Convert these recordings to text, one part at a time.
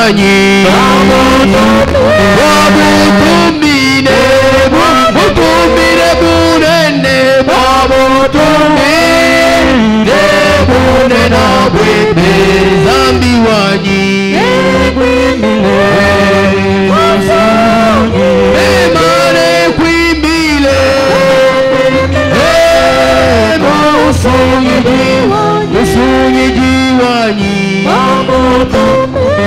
wanyi wabutumire butumire bunene wabutumire bunene bwebe zambi wanyi emare kwimbile usungiji wanyi wabutumire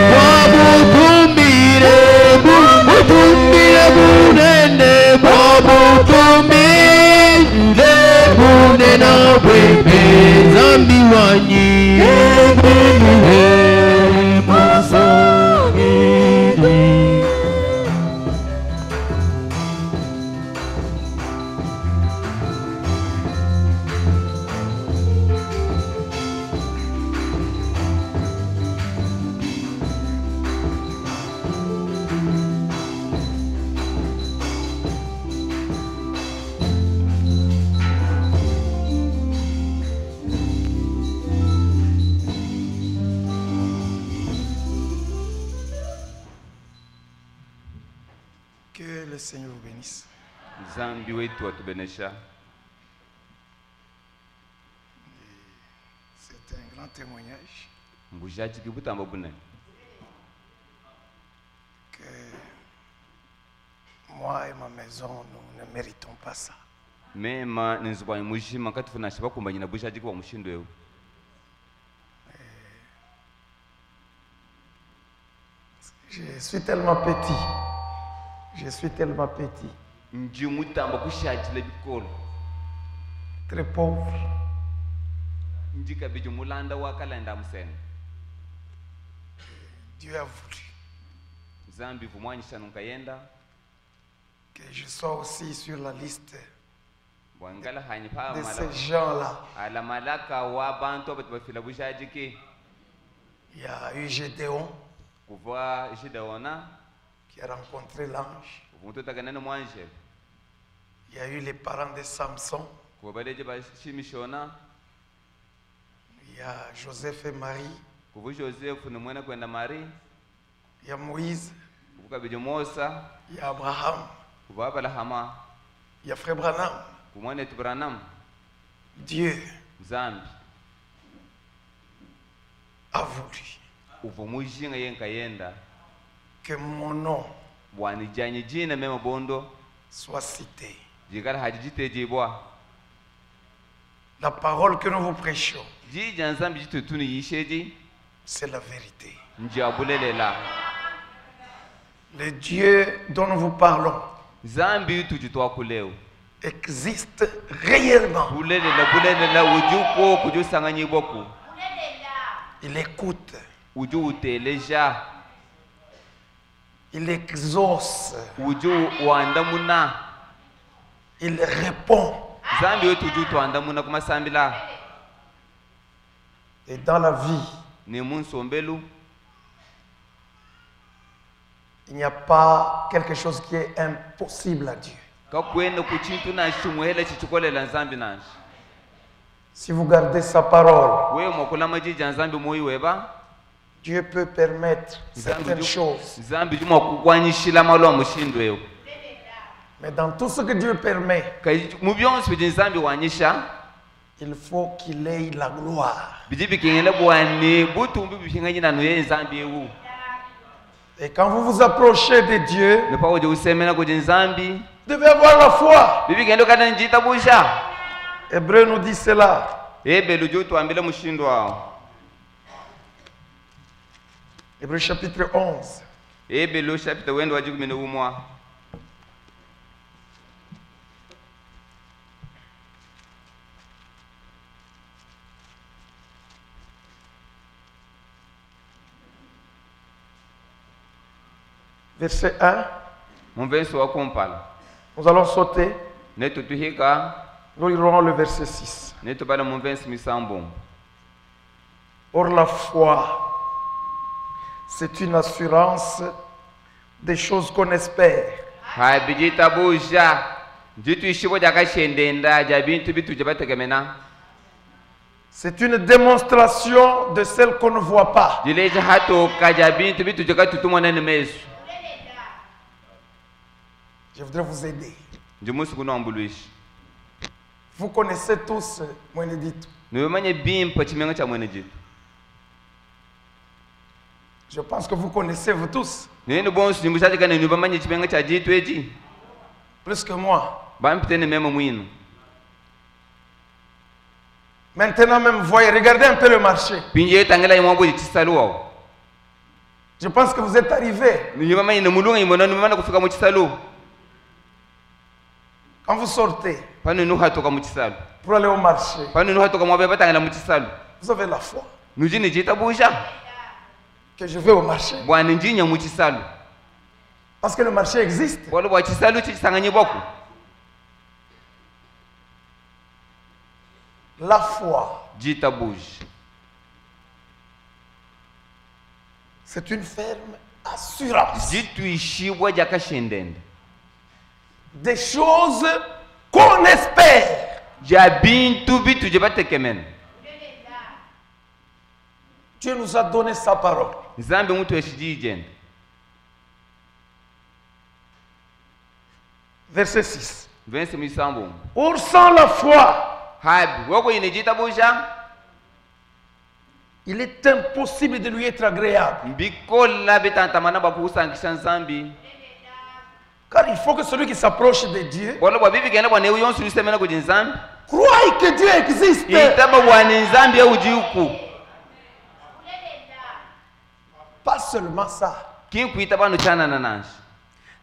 butumire bunene wabutumire bunene bwebe zambi wanyi Que le Seigneur vous bénisse. Zambi wetu atubenesha. C'est un grand témoignage Mbujaji kibutambo bune. que moi et ma maison, nous ne méritons pas ça. Mema ninzubwa mushima katufuna shabakumba nyina bujaji kwa mushindwe. Je suis tellement petit. Je suis tellement petit. Nji mutambo kushajile bikolo. Très pauvre. Nji kabiji mulanda wakalanda musene. Dieu a voulu Zambi vumwanyisha nunkayenda. que je sois aussi sur la liste Wangala hanyipa de malaka. ces gens-là. Ala malaka wa bantu batubafila bujaji ki. Il y a eu Gédéon Kuva jidaona. qui a rencontré l'ange. Umutu taganana mwanje. Il y a eu les parents de Samson. Kubadeje bashimishona. Il y a Joseph et Marie. Kuvu Joseph ni mwana kwenda Mari. Il y a Moïse. Kukabije Musa. Il y a Abraham. Kuva Abrahama. Il y a Frère Branham. Kumwana Branham. Dieu Zambi a voulu uvumujinga yenkayenda que mon nom bwanijanye jina mema bondo soit cité. jikala hajijite jibwa La parole que nous vous prêchons, jija nzambi jitutuni yisheji c'est la vérité. njabulelela Le Dieu dont nous vous parlons zambi tujitwa kuleo existe réellement. bulelela ujuko kujusanganyi boku Il écoute, uju uteleja il exauce, uju wandamuna il répond. zambi wetu uju twandamuna kumasambila Et dans la vie, ni munsombelu il n'y a pas quelque chose qui est impossible à Dieu. kakwenda kuchintu na shumuhela chichikolela nzambi nashi Si vous gardez sa parole, we mwakulama jija nzambi moyi weba Dieu peut permettre certaines choses. nzambi juma kukwanyishila malo mushindwe Mais dans tout ce que Dieu permet, mu byonse bije nzambi wanyisha il faut qu'il ait la gloire. bije bikengela bwani butumbi bishinganye nanu ye nzambi ewu Et quand vous vous approchez de Dieu, ne pa uje usemena kuje nzambi vous devez avoir la foi. bibi kendo kana njita busha Hébreu nous dit cela. ebe lujo tuambile mushindwa Hébreu chapitre 11. ebe lo chapita wendo wajikumene umwa Verset 1. mu verso wa kompala Nous allons sauter. ne tutuhika Nous lirons le verset 6. ne tubala mu verso misambo Or la foi, c'est une assurance des choses qu'on espère. ha bijita busha jitu ishibo jakashendenda ja bintu bitu jabategemena C'est une démonstration de celle qu'on ne voit pas. Dileja hato kaja bintu bitu joka tutumwana nemesu. Je voudrais vous aider. Njumusu kuno ambuluishi. Vous connaissez tous Mweneditu. Niwemanye bimpa chimenga cha Mweneditu. Je pense que vous connaissez vous tous. Nene bonsu nimushaje kana niwemanye chimenga cha jitu eji. Plus que moi. Bampitene mema mwinu. Maintenant même, voyez, regardez un peu le marché. Pinje tangela imwabo chisalu wao. Je pense que vous êtes arrivés. Niwemanye nemulunga imona nimana kufika mu chisalu. Quand vous sortez Pano nu hatoka mu chisalu. pour aller au marché, Pano nu hatoka mwabe batangela mu chisalu. vous avez la foi Nujini jita busha. que je vais au marché. Bwana njinya mu chisalu. Parce que le marché existe. Bwana bwa chisalu chisanganye boko. La foi, Jita bush. c'est une ferme assurance Jitu ishibwa jakashendende. des choses qu'on espère. Jabintu bitu jebatekemen. Dieu nous a donné sa parole. Nzambe mutu eshijijende. Verset 6. Vense misambo. Or sans la foi, Habi wako ine jita busha. il est impossible de lui être agréable. Mbikola betantamana bakusangisha nzambi. Car il faut que celui qui s'approche de Dieu Bwana bwa bibi genda bwana yonsu lisemena ku nzambi. croie que Dieu existe. Itaba bwana nzambi ya ujiku. Pas seulement ça. Kinkuita bano chana nananshi.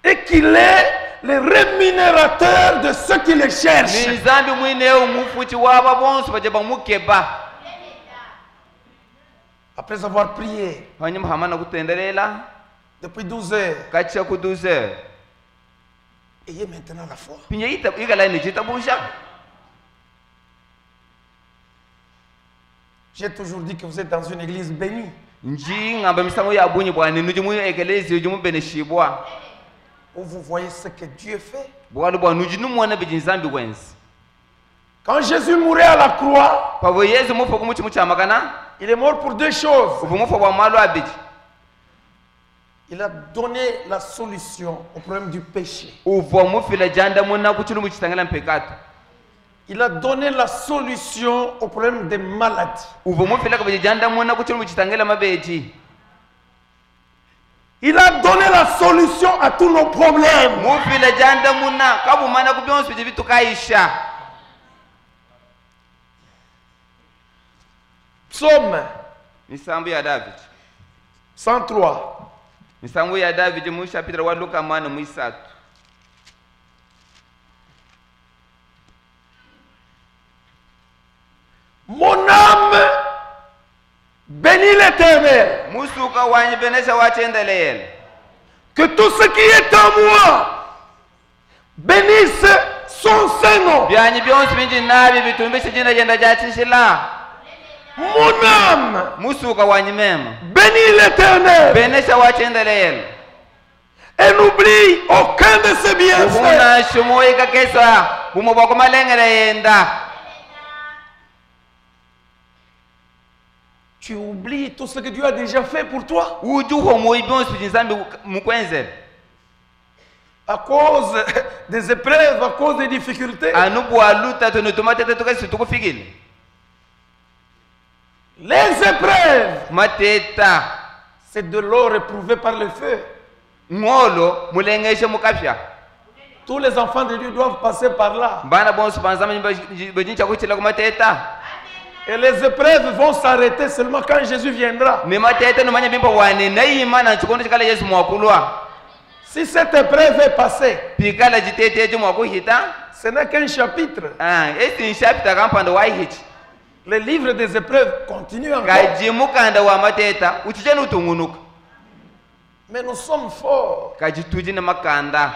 Et qu'il est le rémunérateur de ceux qui le cherchent. Ni nzambi mwine umufuchi waba bonsu bajeba mukeba. Après avoir prié Hanyuma hamana kutendelela depuis 12 heures, kacha ku 12 heures. ayez maintenant la foi. Pinye ita igala ni jita busha. J'ai toujours dit que vous êtes dans une église bénie. Nji ngamba misango ya bunyi bwana nujumu ekelezi ujumu beneshibwa. Où vous voyez ce que Dieu fait. Bwana bwana nujinu mwana bijinzambi wensi. Quand Jésus mourait à la croix, Pavo Yesu mufo kumuchi muchamakana. il est mort pour deux choses. Uvu mufo bwa malo abiji. Il a donné la solution au problème du péché. Uvu mufila janda muna kuchulu muchitangala mpekato. Il a donné la solution au problème des maladies. Uvu mufila kabiji janda muna kuchulu muchitangala mabeji. Il a donné la solution à tous nos problèmes. Mufila janda muna kabu mana kubionsu bitu kaisha. Psaume Misambu ya David. 103. Misambu ya David mu chapitre wa Luka mana mu 3. Mon âme bénit l'Éternel. Musuka wanyi benesha wachendelele. Que tout ce qui est en moi bénisse son Saint-Nom. Byanyi byonsi binji nabi bitumbishe jina jenda jachishila. Mon âme Musuka wanyi mema. bénit l'Éternel Benesha wachendelele. et n'oublie aucun de ses bienfaits. Ufuna shumoika kesa. Bumo bako malengele yenda. Tu oublies tout ce que Dieu a déjà fait pour toi Ujuho moi byonsi bijinzambi mukwenze. à cause des épreuves, à cause des difficultés. Anubu aluta tunutumatete tukasi tukufikile. Les épreuves, Mateta. c'est de l'eau éprouvée par le feu. Ngolo mulengeshe mukafya. Tous les enfants de Dieu doivent passer par là. Bana bonsu banzama bajincha kuchila kumateta. Et les épreuves vont s'arrêter seulement quand Jésus viendra. Ni mateta no manya bimpa wane na imana chikondo chikala Yesu mwakulwa. Si cette épreuve est passée, Pikala jitete je mwakuhita. ce n'est qu'un chapitre. Esi nshapita kampanda wa hichi. Le livre des épreuves continue encore. Kajimukanda wa mateta uchijana utungunuka. Mais nous sommes forts. Kajitujine makanda.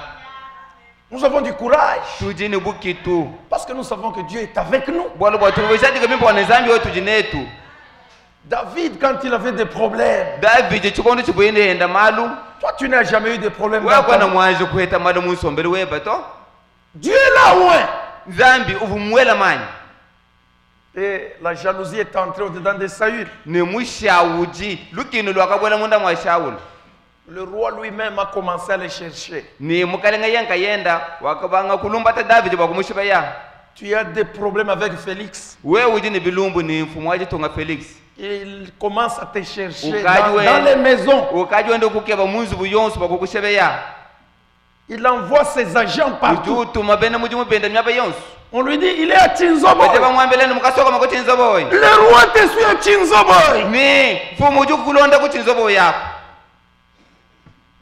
Nous avons du courage. Tujine bukitu. Parce que nous savons que Dieu est avec nous. Bwana bwa tuweshaje kemimpa wanezambi wetu jinetu. David, quand il avait des problèmes, David chikondo chibuyende henda malu. toi tu n'as jamais eu de problème. Wewe dans ta kwana vie. mwaje kuheta malu munsombere weba to. Dieu est là loin. Zambi uvumwela manya. Et la jalousie est entrée au-dedans de Saül. ni mushawuji lukini lwakabwela munda mwa Shawulu Le roi lui-même a commencé à le chercher. ni mukalenga yenka yenda wakabanga kulumbata David bakumushiba ya Tu as des problèmes avec Félix. wewe uji ni bilumbu ni mfumu waje tonga Felix Il commence à te chercher Ukajwe- dans les maisons. ukaji wende kukeba munzu buyonsu bakukushebe ya Il envoie ses agents partout. ututuma bene muji mubenda myaba yonsu On lui dit, il est à Chinzobo. bete bamwambeleni mukasoka makutinzo boy Le roi te suit à Chinzobo. ni mfumu uji kulonda kutinzo boy yako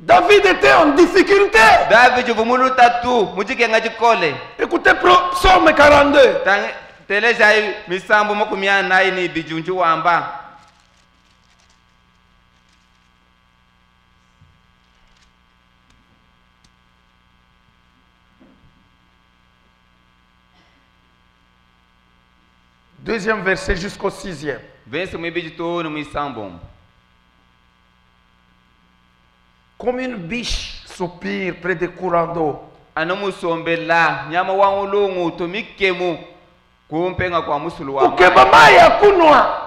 David était en difficulté. David vumulu tatu mujikenga jikole Écoutez Psaume 42. teleja misambo makumi anayi ni bijunju wamba Deuxième verset jusqu'au 6e. vense mwibijitoni mwisambo Comme une biche soupire près des courants d'eau. anamusombela nyama wa ulungu tomikemu kumpenga kwa musulu wa Ukeba mai ya kunwa.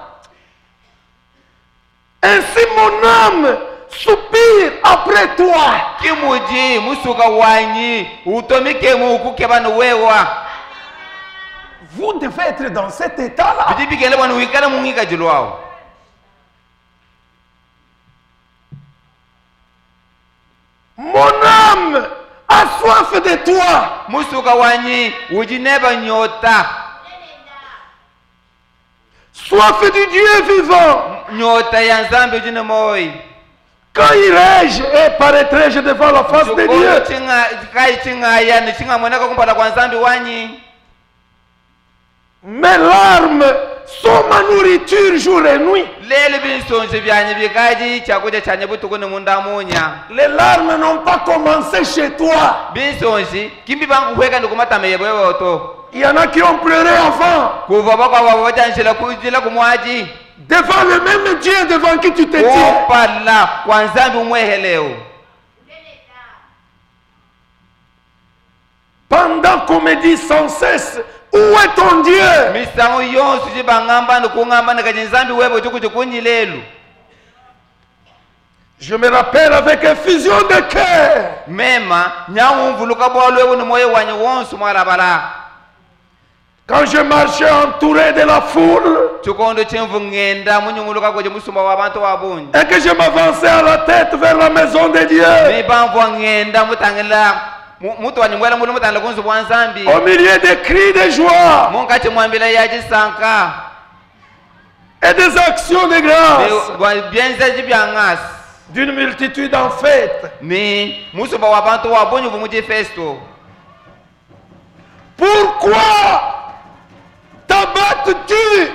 Ainsi mon âme soupire après toi. kimuji musuka wanyi utomikemu kukeba nuwewa Vous devez être dans cet état-là. bijibikele bwana wikala mungika jilwao Mon âme a soif de toi. musuka wanyi ujineba nyota Soif du Dieu vivant. nyota ya nzambe ujine moi Quand irai-je et paraîtrai-je devant la face de chikondo Dieu? kai chingaya ni chingamwoneka kumpata kwa nzambe wanyi Mes larmes sont ma nourriture jour et nuit. lelo binsonje byanyi bikaji chakudya chanye butuku ni mundamunya Les larmes n'ont pas commencé chez toi. binsonji kimbi banguhweka ndikumatame yeboyoto Il y en a qui ont pleuré avant. kuva bakwaba bajanjila kujila kumwaji Devant le même Dieu devant qui tu te tiens. opala kwa nzambi umweheleo Pendant qu'on me dit sans cesse, où est ton Dieu? misango yonse jibangamba ndikungamba ndikaji nzambi webo chikuchikunyilelu Je me rappelle avec effusion de cœur mema nyawumvuluka bwalwewu ni moyo wanyi wonse mwalabala quand je marchais entouré de la foule chikondo chemvu ngenda munyunguluka kweje musumba wa bantu wabunji et que je m'avançais à la tête vers la maison de Dieu. mibamvwa ngenda mutangila mutu wanyimwela mulu mutangila kunzu bwa nzambi Au milieu des cris de joie munkati mwambila yajisanka et des actions de grâce byenzeji byang'asi d'une multitude en fête. ni musumba wa bantu wabunji vumuji festo Pourquoi t'abattes-tu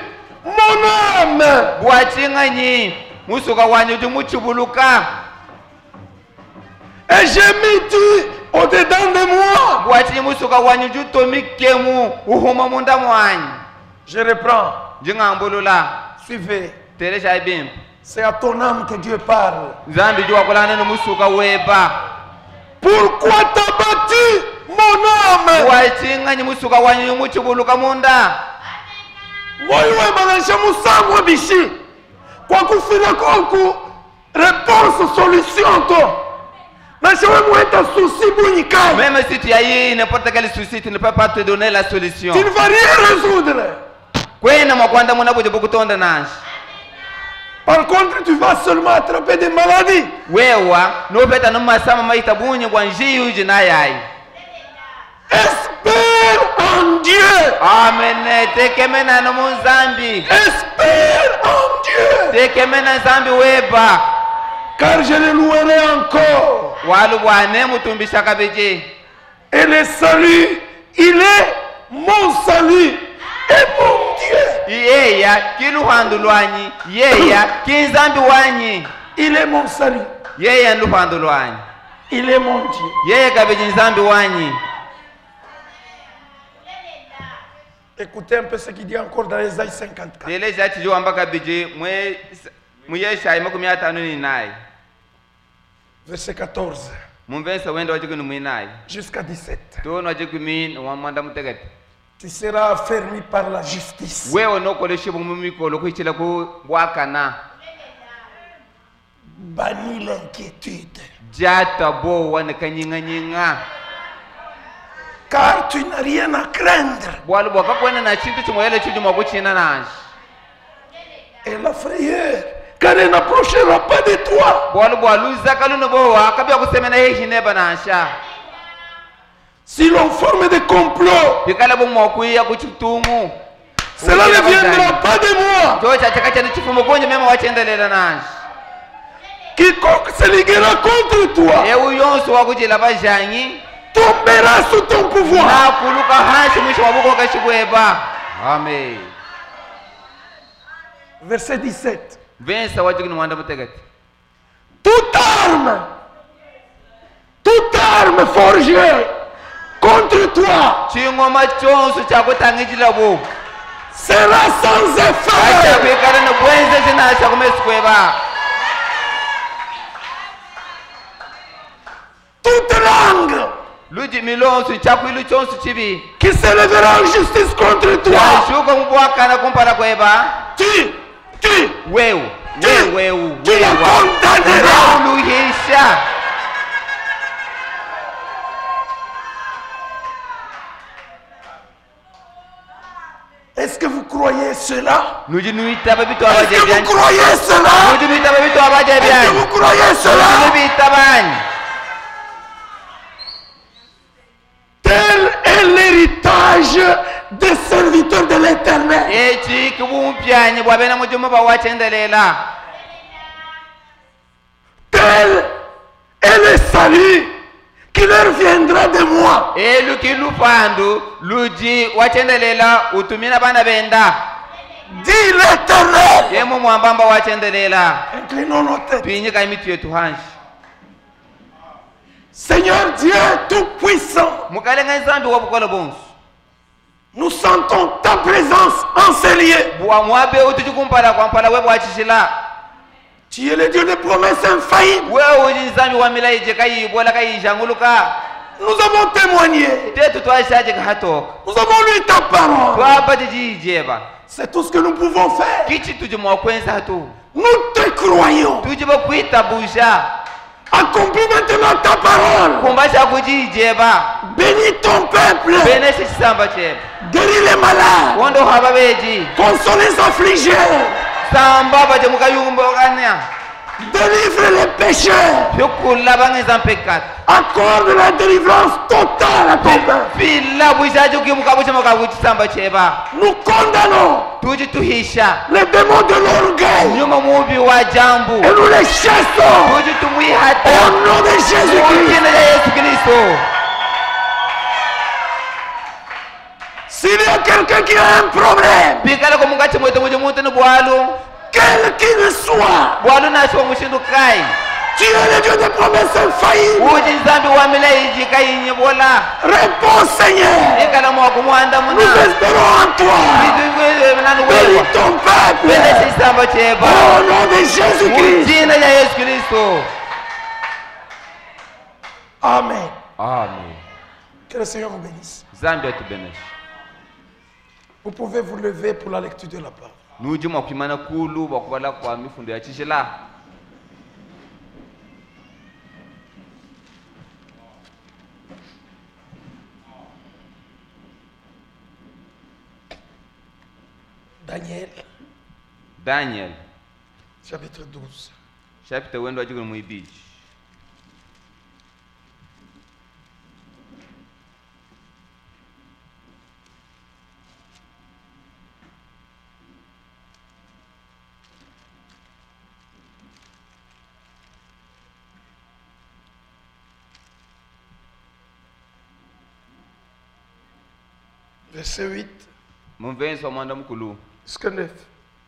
mon âme? bwaching'anyi musuka wanyu jimuchibuluka Et gémis-tu au-dedans de moi? bwachinyi musuka wanyu jutomikemu uhuma munda mwanyi Je reprends. jing'ambulula Suivez. teresha ibimpu C'est à ton âme que Dieu parle. nzambi jiwakulana ni musuka weba Pourquoi t'as battu mon âme? bwaching'anyi musuka wanyu jimuchibuluka munda Moyo wemanisha musamwa bishi. Kwa kufina koku réponse solution to. Na chewe mweta souci bunyikai. même si tu as eu n'importe quel souci tu ne peux pas te donner la solution Tu ne vas rien résoudre. kwena mwakwanda muna kuja bukutonda nashi Par contre, tu vas seulement attraper des maladies. wewa nopeta nomasama maita bunyi kwa njiyu jinayayi Espère en Dieu. amen tekemena no munzambi Espère en Dieu. tekemena nzambi weba Car je le louerai encore. walu bwane mutumbisha kabeje Et le salut, il est mon salut et mon Dieu. yeya kiluhandu lwanyi yeya kinzambi wanyi Il est mon salut. yeya luhandu lwanyi Il est mon Dieu. yeye kabeje nzambi wanyi Écoutez un peu ce qu'il dit encore dans Ésaïe 54. teleja chijiwamba kabeje muyeshayi makumi atano ni nayi Verset 14 mumvensa wenda wachikuni mwinayi jusqu'à 17. tono wachikumi wamwanda mutekete Tu seras affermi par la justice. wewe nokoleshe bumumikolo kuichila ku bwakana Bannis l'inquiétude. jata bo wane kanyinga Car tu n'as rien à craindre. bwalu bwakakwena na chintu chimoyele chujuma kuchina nashi Et la frayeur, car elle n'approchera pas de toi. bwalu zakaluno bo akabya kusemena hehi neba nasha Si l'on forme des complots, bikala bumokuya kuchitumu cela ne viendra pas de moi. jocha chakachana chifumo konje mema wachendelela nashi Quiconque se liguera contre toi ewu yonso wakujila bajanyi tombera sous ton pouvoir. na kuluka hansi mwisho wabuko kashibweba amen Verset 17. vensa wajikini mwanda mutegati Toute arme forgée contre toi chingoma chonso chakutangijila bo sera sans effet. achakwikala na bwenze zinasha kumesikweba Toute langue luji milonso chakwilu chonso chibi qui se lèvera en justice contre toi, washuka mubwakana kumpala kweba tu wewu la condamneras. uluhisha Est-ce que vous croyez cela? nuji nuitaba bitu Est-ce abaje que vous byanyi croyez cela? nuji nuitaba bitu abaje Est-ce que byanyi vous croyez cela? nuji bitabani Tel est l'héritage des serviteurs de l'Éternel. echi kibumpyanyi bwabena mujuma bawachendelela Tel est le salut qui leur viendra de moi. eluki lupandu luji wachendelela utumina bana benda Dit l'Éternel. yemu mwambamba wachendelela Inclinons nos têtes. twinyika imitu yetu hanshi Seigneur Dieu Tout-Puissant, mukalenga nzambi wabukolo bonsu nous sentons ta présence en ces lieux. bwamwabe utuchikumpala kwampala we bwachishila Tu es le Dieu de promesses infaillibles. wewe uji nzambi wamila ije kayibola kayijanguluka Nous avons témoigné. tetu twashaje kahatoka Nous avons lu ta parole. twapa tijijeba C'est tout ce que nous pouvons faire. kichi tuji mwakwenza hatu Nous te croyons. tuji bakwitabusha Accomplis maintenant ta parole. kumbasha kujijeba Bénis ton peuple. beneshe chisamba cheba Guéris les malades. wondo haba beji Console les affligés. samba baje mukayumba okanya Délivre les pécheurs. byokula bangeza mpekati Accorde la délivrance totale à ton peuple. pila bwishaje ukimukabusha makabuchisamba cheba Nous condamnons tuji tuhisha les démons de l'orgueil nyuma mubi wa jambu et nous les chassons tuji tumwihata au nom de Jésus-Christ. jina la Yesu Kristo S'il y a quelqu'un qui a un problème, bikala ko mungati mwete muje muntu ni bwalu quel qu'il soit, bwalu nasho mushindu kai tu es le Dieu des promesses infaillibles. uji nzambi wamila iji kayinye bola Réponds, Seigneur. ikala mwaku mwanda Nous muna espérons en toi. Bénis ton peuple. beneshe chisamba cheba Au nom de Jésus-Christ. jina la Yesu Kristo Amen. amen Que le Seigneur vous bénisse. zambi atubeneshe Vous pouvez vous lever pour la lecture de la parole. nuji mwakwimana kulu bakubala kwa mifundo ya chishila Daniel chapitre 12. chapter wendo wajikuni muibiji Verset 8 mumvensi wa mwanda mukulu jusqu'à 9.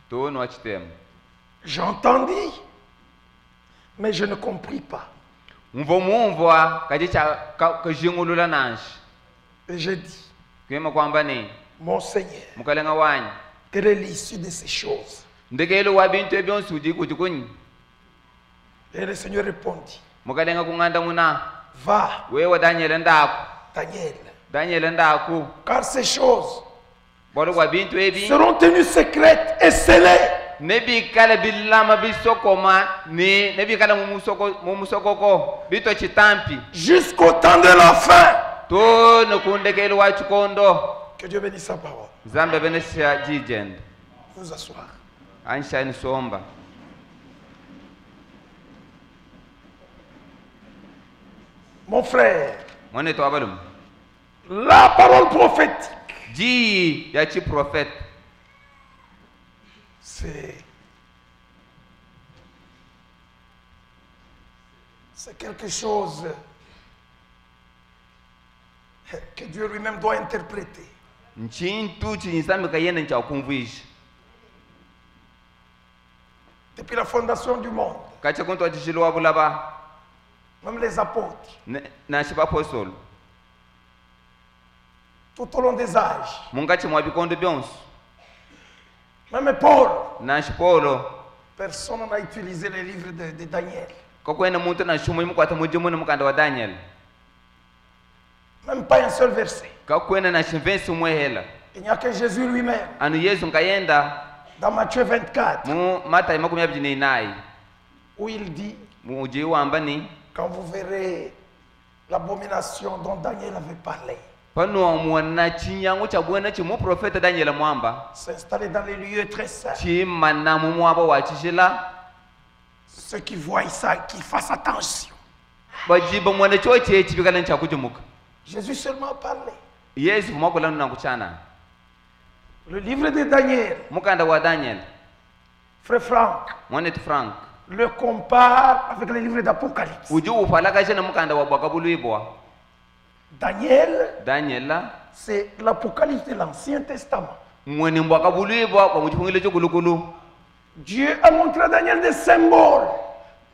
tooni wa chitema J'entendis, mais je ne compris pas. mumvwa kaji kajingulula nanshi Et j'ai dit, kwema kwamba ni mon Seigneur, mukalenga wanyi quelle est l'issue de ces choses? ndekelo wa bintu ebyonsi ujikuti kunyi Et le Seigneur répondit, mukalenga kung'anda muna va, wewe Daniel ndako Daniel, Daniel ndaku car ces choses bolo kwa bintu ebi seront tenues secrètes et scellées nebi kala bilama bisokoma ni nebi kala mumusokoko bito chitampi jusqu'au temps de la fin. to nokundekelo wa chikondo. Que Dieu bénisse sa parole. Zambe benesha jijend Vous asseoir. ansha ni somba Mon frère, mone to abalum la parole prophétique, ji ya chi prophète c'est quelque chose que Dieu lui-même doit interpréter. nchintu chinyisambe kayenda ncha kumvisha Depuis la fondation du monde, kacha kunto chishilo bulaba même les apôtres, na shipapostolo tout au long des âges, mungachi mwa bikondo byonso même Paul, na shipolo personne n'a utilisé les livres de Daniel. kokwena muntu na shumu mukwata mujimu mukanda wa Daniel Même pas un seul verset. kakwena na shivensi mwehela Il n'y a que Jésus lui-même. anu Yesu nkayenda Dans Matthieu 24, mu Matayo 24 où il dit, mu uji wambani quand vous verrez l'abomination dont Daniel avait parlé, pano muona chinyango cha bwana chi mu profeta Daniel mwamba s'installer dans les lieux très saints. chi manna mu mwaba wa chishila Ceux qui voient ça, qu'ils fassent attention. bajiba mwana choche chibikana cha kujimuka Jésus seulement parlait. Yesu mwakola na kuchana Le livre de Daniel, mukanda wa Daniel frère Franck, mwanet Frank le compare avec le livre d'Apocalypse. uji ufalaka chena mukanda wa bwakabulibwa Daniel, là c'est l'Apocalypse de l'Ancien Testament. mwene bwakabulibwa kwa muchipungile chokulukulu Dieu a montré à Daniel des symboles.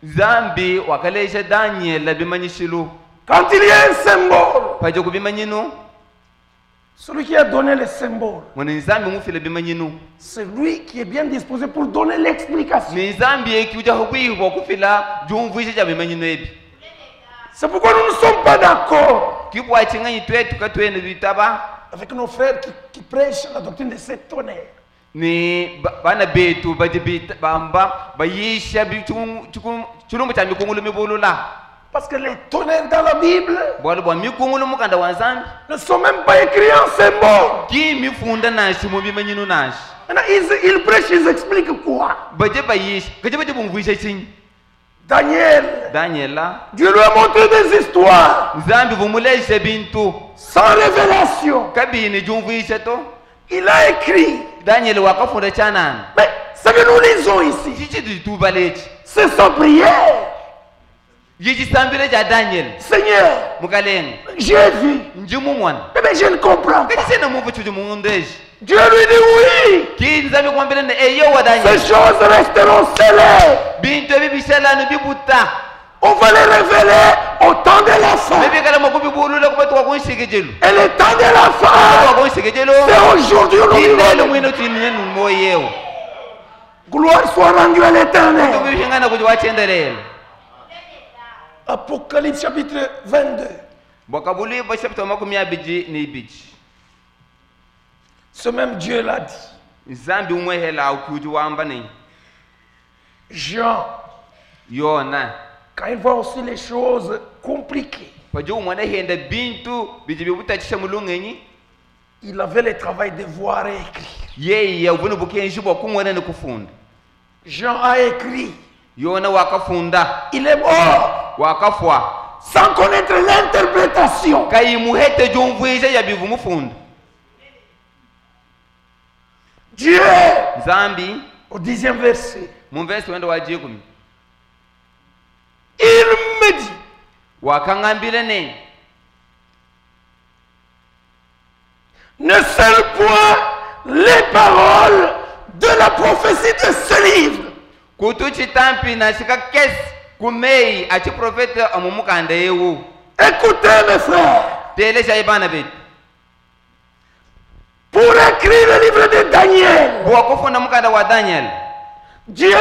zambi wakalesha Daniel bimanyishilu Quand il y a un symbole, paje kubimanyinu celui qui a donné les symboles, mwene zambi mufile bimanyinu c'est lui qui est bien disposé pour donner l'explication. ni zambi ekiuja hubibwa kufila jumvisha cha bimanyinu ebi C'est pourquoi nous ne sommes pas d'accord kibwa chinganyi twetu katwene bitaba avec nos frères qui prêchent la doctrine de sept tonnerres. ni bana betu baje bamba bayisha chulumbu cha mikungulu mibulula Parce que les tonnerres dans la Bible bwalo bwa mikungulu mukanda wa zambi ne sont même pas écrits en symbole. ki mifunda nashi mu bimanyinu nashi Maintenant, ils prêchent, ils expliquent quoi? baje bayisha kaje baje bumvisha chinyi Daniel, là Dieu lui a montré des histoires zambi vumuleshe bintu sans révélation. kabini jumvisha to Il a écrit. Daniel wakafunda chanana Mais ce que nous lisons ici, chichi dituba lechi c'est sa prière. yichisambile cha Daniel Seigneur, mukalenga j'ai vu. njimu mwana Mais je ne comprends pas. kachi sena muvu chuchu mundeshi Dieu lui dit oui. ki zambi kwambile ne eyo wa Ces Daniel choses resteront scellées. bintu ebi bishalanu bibuta On va les révéler au temps de la fin. bebi kala makubi bulula kubatu wa kunshikejelu Et le temps de la wa fin, kunshikejelu c'est aujourd'hui. Nous kinelo vivons. mwino tinene moyeo Gloire soit rendue à l'éternel. tukubishingana kuti wachendelela Apocalypse chapitre 22. bwakabulibwa chapter 22 Ce même Dieu l'a dit. zambi umwehela ukuti wamba ne Jean, yona quand il voit aussi les choses compliquées, paje umwana henda bintu biji bibutachisha mulungenyi il avait le travail de voir et écrire. yeye ubunu bukenshi bwa kumwana ne kufunda Jean a écrit. yona wakafunda Il est mort wakafwa sans connaître l'interprétation. kayimuhete jumvisha ya bivu mufunda Dieu, zambi au 10e verset, mumvesi wenda wa 10 il me dit, wakangambile ne ne scelle point les paroles de la prophétie de ce livre. kutu chitampi na shika kesi kumei achi profeta amumukanda yewu Écoutez mes frères, telesha ibana betu pour écrire le livre de Daniel, bwakufunda mukanda wa Daniel Dieu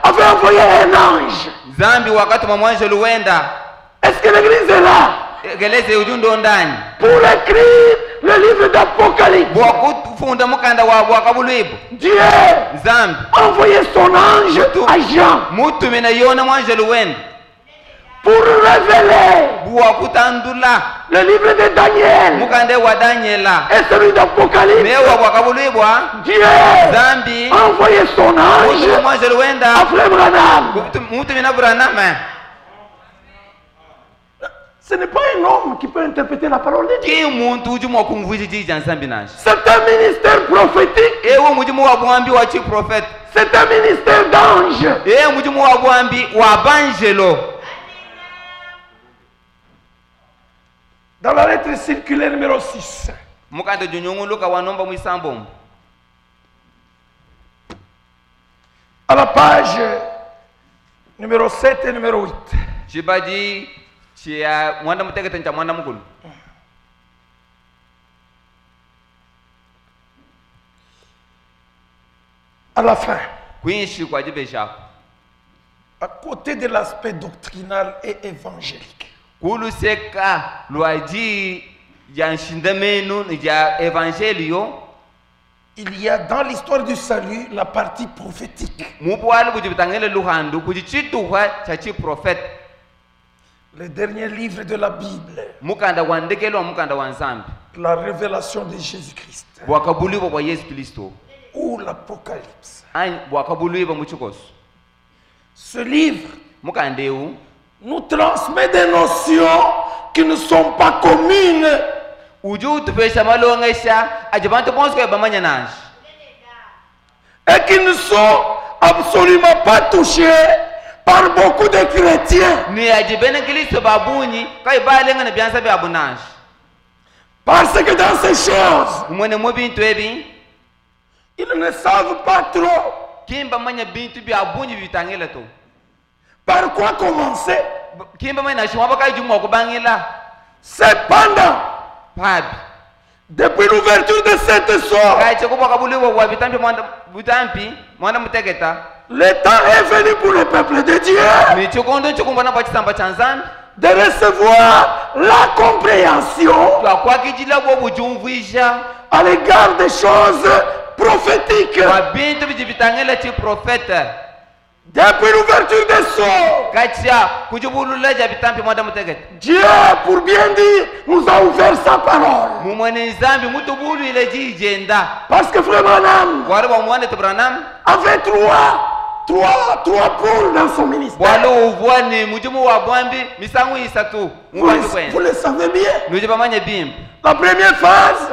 avait envoyé un ange. zambi wakatuma mwanjelu wenda Est-ce que l'église est là? geleze ujundo ndani pour écrire le livre d'Apocalypse. bwa kufunda mukanda wa bwakabulwibo Dieu zambi a envoyé son ange à Jean mutume na yona mwanjelu wenda pour révéler bwa kutandula le livre de Daniel mukande wa Daniela et celui d'Apocalypse. mewa bwakabulwibwa Dieu zambi a envoyé son ange mutume mwanjelu wenda à Frère Branham. mutume na Branham. Ce n'est pas un homme qui peut interpréter la parole de Dieu. Ki muntu ujumu wakumvuji jija nsambi nashi C'est un ministère prophétique. ewe mujumu wa bwambi wa chi prophet C'est un ministère d'ange. ewe mujumu wa bwambi wa banjelo Dans la lettre circulaire numéro 6, mukanda junyunguluka wanomba mwisambombo à la page numéro 7 et numéro 8, chibaji chia mwanda mutekete ncha mwanda mukulu à la fin, kuishi kwa jibe shako à côté de l'aspect doctrinal et évangélique, kulu seka lwaji ya nshindamenu ya evangelio il y a dans l'histoire du salut la partie prophétique. mubwali kujibitangele luhandu kujichituhwa cha chi prophet Le dernier livre de la Bible, mukanda wandekelwa mukanda wa nsambi la révélation de Jésus-Christ bwakabuliwa kwa Yesu Kristo ou l'Apocalypse. ani bwakabuliwa muchikoso Ce livre mukandeu nous transmet des notions qui ne sont pas communes. uju tupesha malongesha ajabantu bonske bamanya nashi Et qui ne sont absolument pas touchés par beaucoup de chrétiens. ni ajibene Kristo babunyi kai balenga na byansa bya bunashi Parce que dans ces choses, mwene mo bintu ebi ils ne savent pas trop kimba manya bintu bya bunyi bitangela to par quoi commencer. kimba manya shwa baka jumu kubangila Cependant, pabi depuis l'ouverture de cette source, kai chekuba kabuliwa wa bitampi mwanda mutegeta le temps est venu pour le peuple de Dieu ni chikondo chikumbana pa chisamba cha nzambi de recevoir la compréhension twa kwakijila bwo bujumvisha à l'égard des choses prophétiques. wa bintu bijibitangela chi profeta Depuis l'ouverture des sources, kacha kujubulula ja bitampi mwanda mutegeta Dieu, pour bien dire, nous a ouvert sa parole. mumwene nzambi mutubulu ile jijenda Parce que Frère Branham wari wa mwande tubranam avait trois pôles dans son ministère. bwalo uvwani mujumu wa bwambi misangu isatu mubantu Vous kwenda le savez bien. nuje bamanye bimbi La première phase,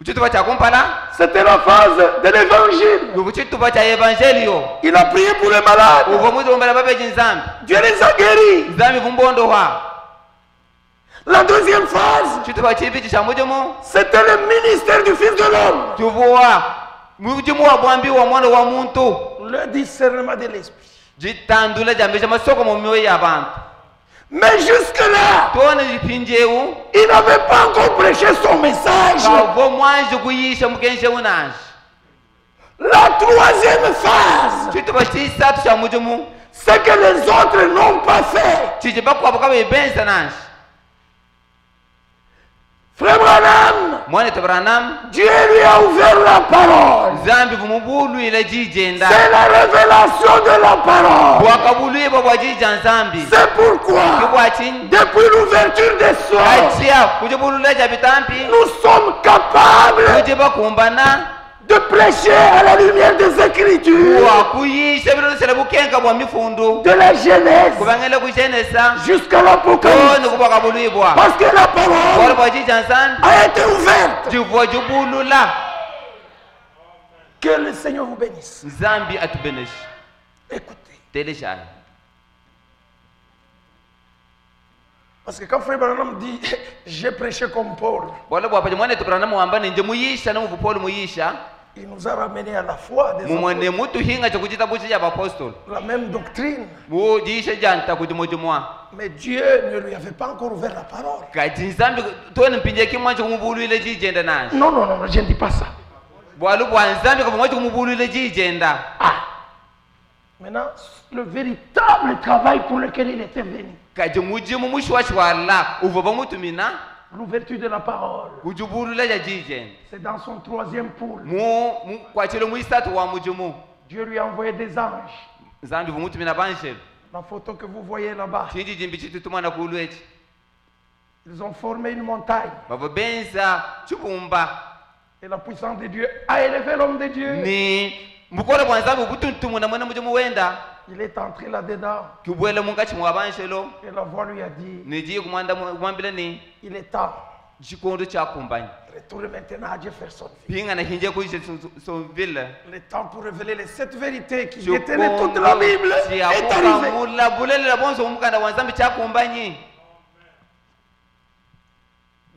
uchituba cha kumpala c'était la phase de l'évangile. uvuchituba cha evangelio Il a prié pour les malades. uvo mutu ombela babeji nzambi Dieu les a guéris. nzambi vumbondo wa La deuxième phase, chituba chipichi cha mujumu c'était le ministère du Fils de l'homme. tuvuwa mujumu wa bwambi wa mwana wa muntu Le discernement de l'esprit. jitandula jambesha masoko mu myoyo y'abantu Mais jusque-là, tone jipinjewu il n'avait pas encore prêché son message. kavo mwanje kuyisha mukenshe unashi La troisième phase, chituba chisatu cha mujumu c'est que les autres n'ont pas fait. chichipa kwabuka bebenza nashi Frère Branham, mwana tebranam Dieu lui a ouvert la parole. zambi vumubulu ile jijenda C'est la révélation de la parole. bwakabulibwa bwa jija nzambi C'est pourquoi, kibwachini depuis l'ouverture des sources, achia kujibulula ja bitampi nous sommes capables kujiba kumbana de prêcher à la lumière des Écritures, wa kuyisha bilosele bukenka bwa mifundu de la Genèse kubangele kujenesa jusqu'à l'Apocalypse. tone kubwakabulibwa Parce que la bwali parole bwa jija nzambi a été ouverte. jivwa jibulula Que le Seigneur vous bénisse. nzambi atubeneshi Écoutez, teleshani parce que quand Frère Branham dit j'ai prêché comme Paul, bwala bwapa mwana tebranam wamba ninje muyisha na muvupoli muyisha il nous a ramené à la foi des mumwene apôtres. mutu hinga cha kuchita buchi ya apostoli La même doctrine. mujisha janta kuti mujumwa Mais Dieu ne lui avait pas encore ouvert la parole. kati nzambi tone mpinje kimwanje kumubulule jijenda nashi Non, non, non, je ne dis pas ça. bwalu bwa nzambi kava mwachi kumubulule jijenda Maintenant, le véritable travail pour lequel il était venu, kaje mujimu mushwashwala uvoba mutumina l'ouverture de la parole, kujubulula ya jijen c'est dans son troisième poule. mu kwachelo muisatu wa mujimu Dieu lui a envoyé des anges. zandu mutumina banjel La photo que vous voyez là-bas, chiji jimbi chitutumana kulwechi ils ont formé une montagne. bavo benza chibumba Et la puissance de Dieu a élevé l'homme de Dieu. ni mukora bwanzabu butuntumu na mwana mujimu wenda Il est entré là-dedans. kibwele mungachi mwa banjelo Et la voix lui a dit, nijiye kumwanda mwambile ni il est temps. chikondo chakumbanya Retourne maintenant à Jeffersonville. pinga na hinje kuishe ville Il est temps pour révéler les 7 vérités qui détenaient toute la Bible est arrivé. chiakukamula bulelela bonso umukanda wanzambi chakumbanyi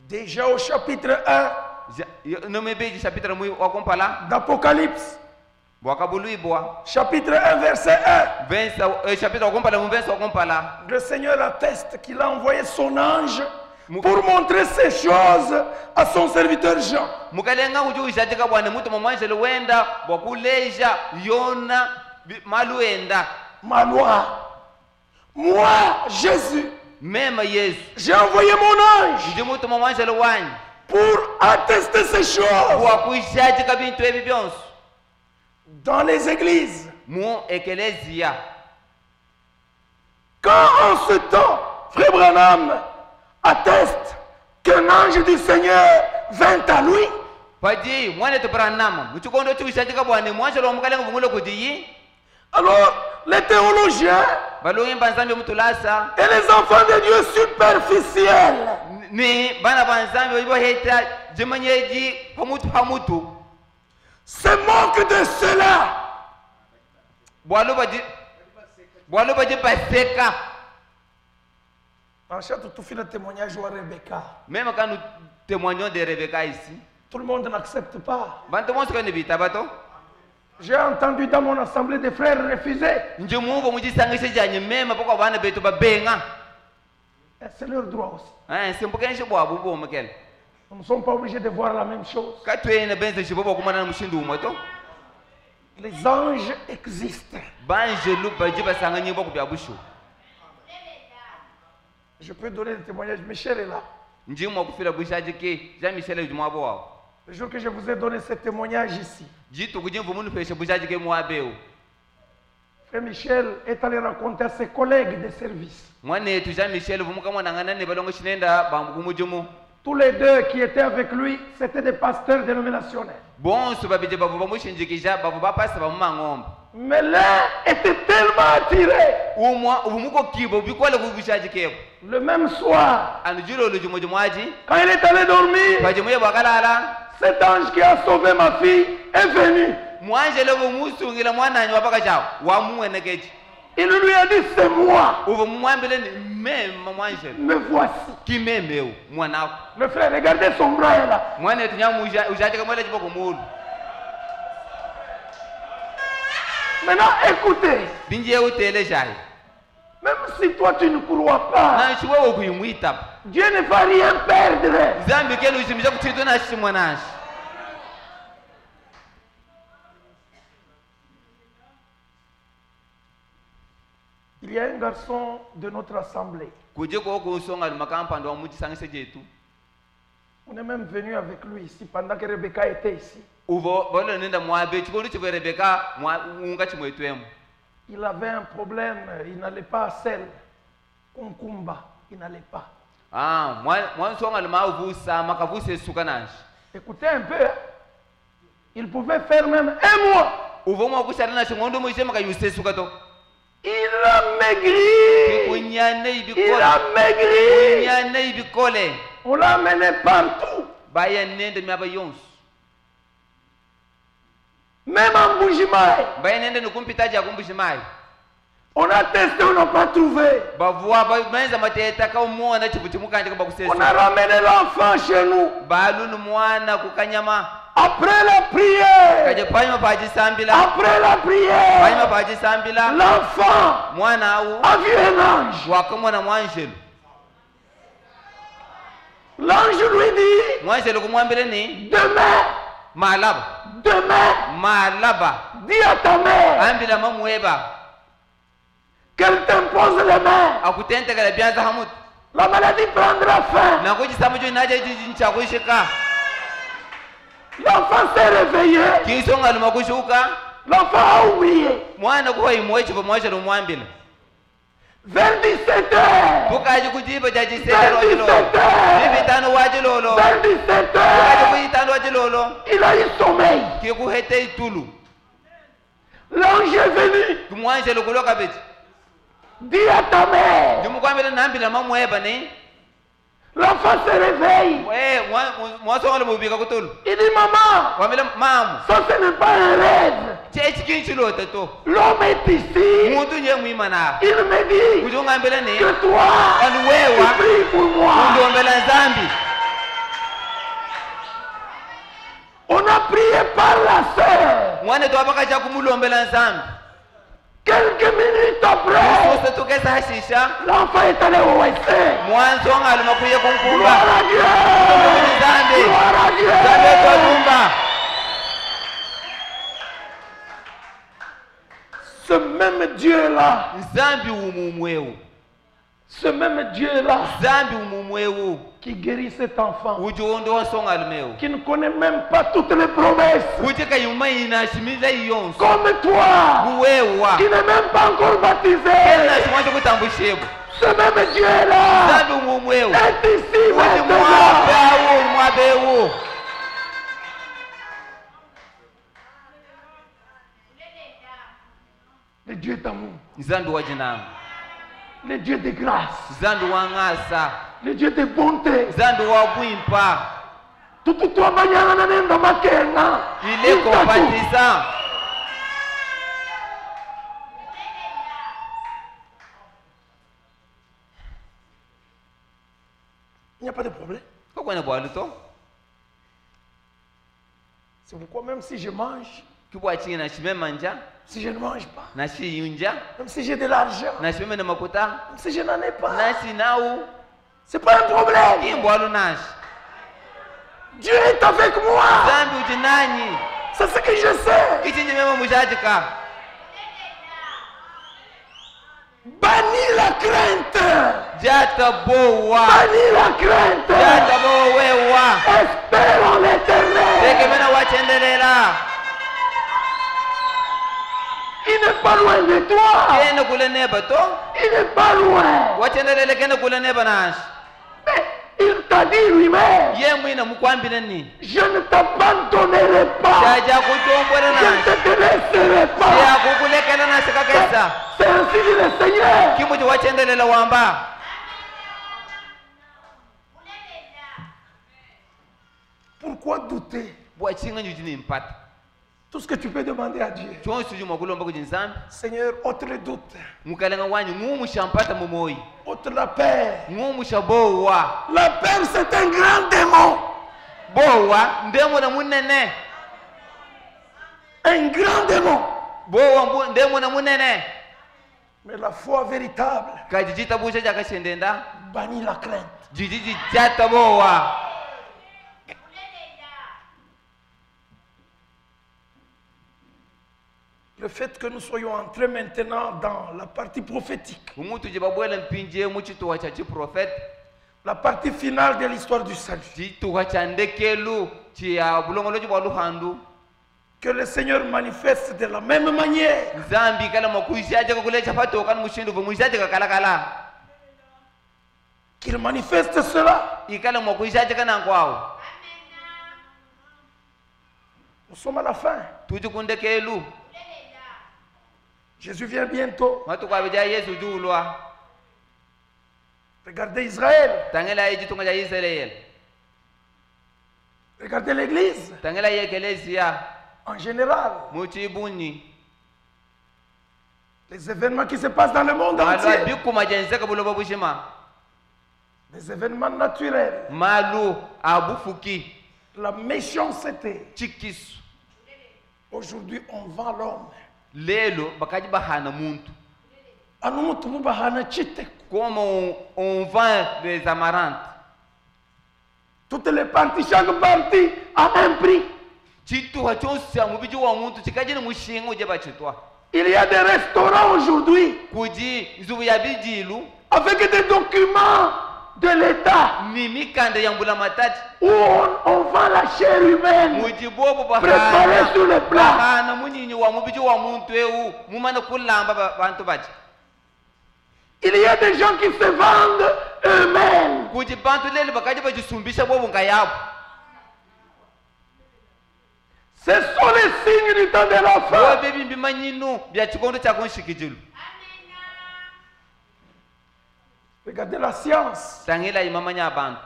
Déjà au chapitre 1 nomebeji chapitre mwi wakompala d'Apocalypse, bwakabuluibwa chapitre 1, verset 1, vensa chapitre wakompala muvensa wakompala le Seigneur atteste qu'il a envoyé son ange pour montrer ces choses à son serviteur Jean. mukalenga uju ujatika bwana mutu mwanjelo wenda bwakuleja yona maluenda Ma loi, moi, Jésus, mema yesu j'ai envoyé mon ange ndi mutu mwanjelo wanyi pour attester ces choses bwakujatika bintu ebi byonso dans les églises. mu ekeleziya Quand en ce temps, Frère Branham atteste qu'un ange du Seigneur vint à lui, padi mwana tupranama muchikondo chiujatika bwana mwanjelo wamukalenga vungule kudiyi alors les théologiens baluyimba nzambi mutulasa et les enfants de Dieu superficiels ni bana banzambi oyiboheta jimanyeji pamutu se moquent de cela. bwaluba ji baseka En chat, tout fait le témoignage à Rebecca. même quand nous témoignons de Rebecca ici Tout le monde n'accepte pas. bantu bonse kani bita bato J'ai entendu dans mon assemblée des frères refuser. nje mungu mujisangishe janye mema poko bana betu babenga Et c'est leur droit aussi. simbukenshi bwabu bomekele Nous ne sommes pas obligés de voir la même chose. katwene benze shibobo kumana na mushindu umweto Les anges existent. banjelu baji basanganye boko bya bushu Je peux donner le témoignage. Michel est là. nje mwa kufira bushaji ke ja michele jumwabo wao Le jour que je vous ai donné ce témoignage ici, jitu kujimvu munu peshe bushaji ke mwabeo Frère Michel est allé raconter à ses collègues de service. mwane tu ja michele vumuka mwana ngana ne balongo shinenda bamukumujumu Tous les deux qui étaient avec lui, c'était des pasteurs dénominationnels. bonso babije bavu bamushinjikija bavu bapasa bamumangomba Mais l'un était tellement attiré. umwa ubumuko kibo bikwale kubushaji kebo Le même soir, anujuro lujumojo mwaji quand il est allé dormir, bajemuye bakalala cet ange qui a sauvé ma fille est venu. mwanje lobo musungila mwananyi wapaka chao wamumwenekeji Il lui a dit, c'est moi. uvo mumwambile ni mema mwanje Me voici. kimemeu mwanako Le frère, regardez son bras est là. mwane tunyamu ujaje kamwele chiboko mulu Maintenant, écoutez. binje utele jayi Même si toi tu ne crois pas, na chiwewe kuyimwita Dieu ne va rien perdre. zambi kelu ushimija kutito na shimwanashi Il y a un garçon de notre assemblée. kuje ko kusonga makampando wa muchisangise jetu On est même venu avec lui ici pendant que Rebecca était ici. uvo bolo nenda mwabe chikondo chive Rebecca unga chimwetwemo Il avait un problème, il n'allait pas à Sel. Concumba, il n'allait pas. mwansonga lumauvusa makavuse suka nashi Écoutez un peu, hein. Il pouvait faire même un mois. uvo mwakushana nashi ngondo mwishe makayuse suka to Il a maigri. kunyane Il ibikole a maigri. kunyane ibikole On l'a amené partout. baya nende myaba yonsu Même en Bougimaï. baya nende nukumpitaji akumbushimayi On a testé, on n'a pas trouvé. bavuwa bamenza mateta kaumona chibuti mukanje On a bakusesa ramené l'enfant chez nous. balunu mwana kukanyama Après la prière. kaje panyuma pajisambila Après la panyuma prière. pajisambila L'enfant mwana awu a vu un ange. wakamwana mwanjelu L'ange lui dit, mwanjelu kumwambile ni demain, malaba demain, malaba dis à ta mère ambila mamweba qu'elle t'impose les mains, akutentekela byanza hamutu la maladie prendra fin. nakuchisamu cho naja nchakuishika L'enfant s'est réveillé, kisonga lumakushuka l'enfant a oublié. mwana kuwaimwe chipo mwacha lumwambila Vers 17h, tukaji kujipa cha chisetero chilolo ibitano wa chilolo vers 17h, tukaji kuitano wa chilolo il a eu sommeil. kikuhete itulu L'ange est venu, kumwanje lukuloka beti dis à ta mère. ndimukwambila nambila mamweba ni L'enfant se réveille. mwasonga lumubika kutulu Il dit, maman, kwambila mamu ça ce n'est pas un rêve. chechikinyi chilota to L'homme est ici. muntu nye mwimana Il me dit kuti ungambila ni que toi, wanu tu wewa pries pour moi. undombela nzambi On a prié par la sœur. mwana twapakacha kumulombela nzambi Quelques minutes après, sose tukesa hashisha l'enfant est allé au WC. mwanzonga alumakuye kunkumba Gloire à Dieu. nzambi Gloire à nzambi Dieu. twatumba Ce même Dieu-là, nzambi umumwewu ce même Dieu-là nzambi umumwewu qui guérit cet enfant, uji wondo wasonga alumewu qui ne connaît même pas toutes les promesses, uji kayuma inashimila iyonso comme toi, kuwewa qui n'est même pas encore baptisé. kena chimwacho kutambushebo Ce même Dieu-là nzambi umumwewu est ici uji maintenant. mwabewu Le Dieu d'amour, nzambi wajinanga le Dieu de grâce, nzambi wang'asa le Dieu de bonté. nzambi wabwimpa Tutu twamanyana nenda makenga. ile kompatisa Il n'y a pas de problème. kokwene bwaluto C'est pourquoi même si je mange, kibwachingi nashimema nja si je ne mange pas, nashiyunja même si j'ai de l'argent, nashimeme ne makuta même si je n'en ai pas, nashinawu c'est pas un problème. kimbwalu nashi Dieu est avec moi. nzambi uji nanyi C'est ce que je sais. ichinji mema mushachika Bannis la crainte. jata bowa Bannis la crainte. jata bowa wewa Espère en l'éternel. tekemena wachendelela Il n'est pas loin de toi. kene kule neba to Il n'est pas loin. wachendelele kene kule neba nashi Mais il t'a dit lui-même, ye mwina mukwambile ni je ne t'abandonnerai pas. jaja kutombwele Je nashi ne te laisserai pas. yakukulekela nashi kakesa C'est ainsi dit le Seigneur. kimuti wachendelela wamba Pourquoi douter? bwachinga nyuji nimpata Tout ce que tu peux demander à Dieu. chonsi uji mwakulomba kuji nzambi Seigneur, ôte le doute, mukalenga wanyu ngumushampata mumoyi ôte la peur. ngumushabowa La peur, c'est un grand démon. bowa ndemona munene Un grand démon. bowa ndemona munene Mais la foi véritable kajijita busha jakashendenda bannit la crainte. jijiji jata bowa Le fait que nous soyons entrés maintenant dans la partie prophétique, umutu jibabwele mpinje muchituwa cha chiprofete la partie finale de l'histoire du salut, chituwa cha ndekelu chiya bulongoloji bwa luhandu que le Seigneur manifeste de la même manière nzambi kala makuishaje kakulecha patoka mushindu vumushaje kakalakala qu'il manifeste cela. ikala makuishaje kana kwao Nous sommes à la fin. tuji kundekelu Jésus vient bientôt. matukwabeja yesu julwa Regardez Israël. tangela ijitunga ja israel Regardez l'Église tangela yekelesia en général. muchibuni Les événements qui se passent dans le monde alwa entier. bikuma jenseka buloba bushima Des événements naturels. malu abufuki La méchanceté. chikisu Aujourd'hui, on vend l'homme. lelo bakaji bahana muntu Anumuntu mubahana chite. comme on vend les amarantes Toutes les parties, chaque partie a un prix. chituha chonsi cha mubiji wa muntu chikaji ni mushinga uje bachitwa Il y a des restaurants aujourd'hui. pays kuji nzubu ya bidilu avec des documents de l'État ni mikanda ya mbula matati où on vend la chair humaine muji bobo préparée sur le plat. bahana munyinyi wa mubiji wa muntu ewu mumana kulamba bantu baji Il y a des gens qui se vendent eux-mêmes. kuji bantu leli bakaji bajisumbisha bobo ngayabo. Ce sont les signes du temps de la fin. Bebi mbimanyinu bya chikondo cha kunshikijulu. Regardez la science. Tangela imamanya abantu.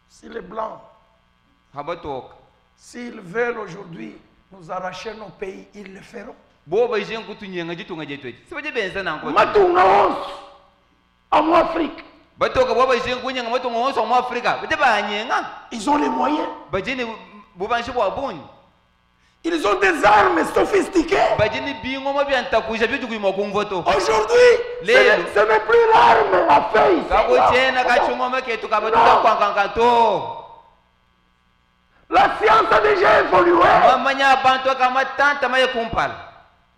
Si les blancs, Habatoka. s'ils veulent aujourd'hui nous arracher nos pays, ils le feront. Boba ije nkutunyenga jitunga jetweji. Sibaje benza nango. Matunga once en Afrique. Batoka boba ije nkunyenga matunga onso mu Afrika. Bete banyenga. Ils ont les moyens. Bajeni bubanshi bwa bunyi. Ils ont des armes sophistiquées. Bajeni bingo mabiyanta kuja bitukuyima kumvoto. Aujourd'hui, ce n'est plus l'arme à feu ici. Kabochena kachungoma ketu kabatuka kwankankato. La science a déjà évolué. Mamanya abantu kama tanta maye kumpala.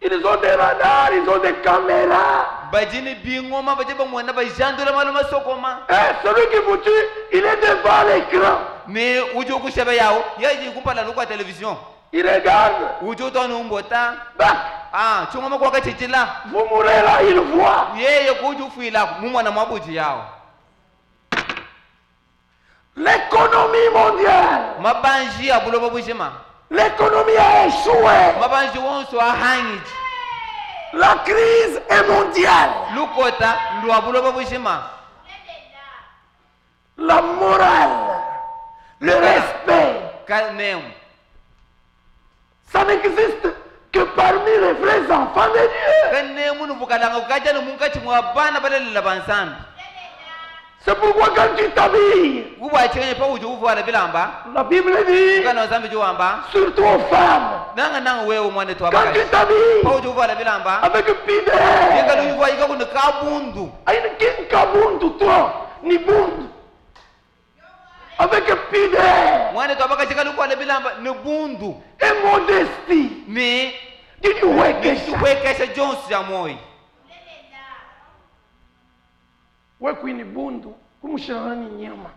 Ils ont des radars, ils ont des caméras. Bajini bingoma bajeba mwana bajandula maluma sokoma. Celui qui vous tue, il est devant l'écran. Mais ujo kushaba yao, yaji kumpala lukwa télévision. Il regarde. Ujo tonu mbota. Back. Ah, chungoma kwa kachitila. Vous mourrez là, il voit. Yeye kuju fuila mumwana mabuji yao. L'économie mondiale. Mabanji abulo babushima. L'économie a échoué. Mabanji wonso ahangiji. La crise est mondiale. Lukota ndo abulo babushima. La morale, le respect, Kalnem. ça n'existe que parmi les vrais enfants de Dieu. Kanemu nubukalanga ukajana munkachi mwabana balele labansambi. C'est pourquoi quand tu t'habilles, Uwa chenye pa uju uvuala bilamba. la Bible dit, Kana zambi juamba. surtout aux femmes, Nanga nanga wewe mwane tu quand tu abaka. t'habilles Pa uju uvuala bilamba. avec Yeka pudeur, luwa yika kuna kabundu. aïe, qui kabundu toi, ni bundu, avec pudeur Mwane tu abaka chika luwa bilamba ni bundu. et modestie, Ni tu dis ouais que ça. tuwekesha jonsi ya moyo. Ouais ni bundu, kumushana ni nyama.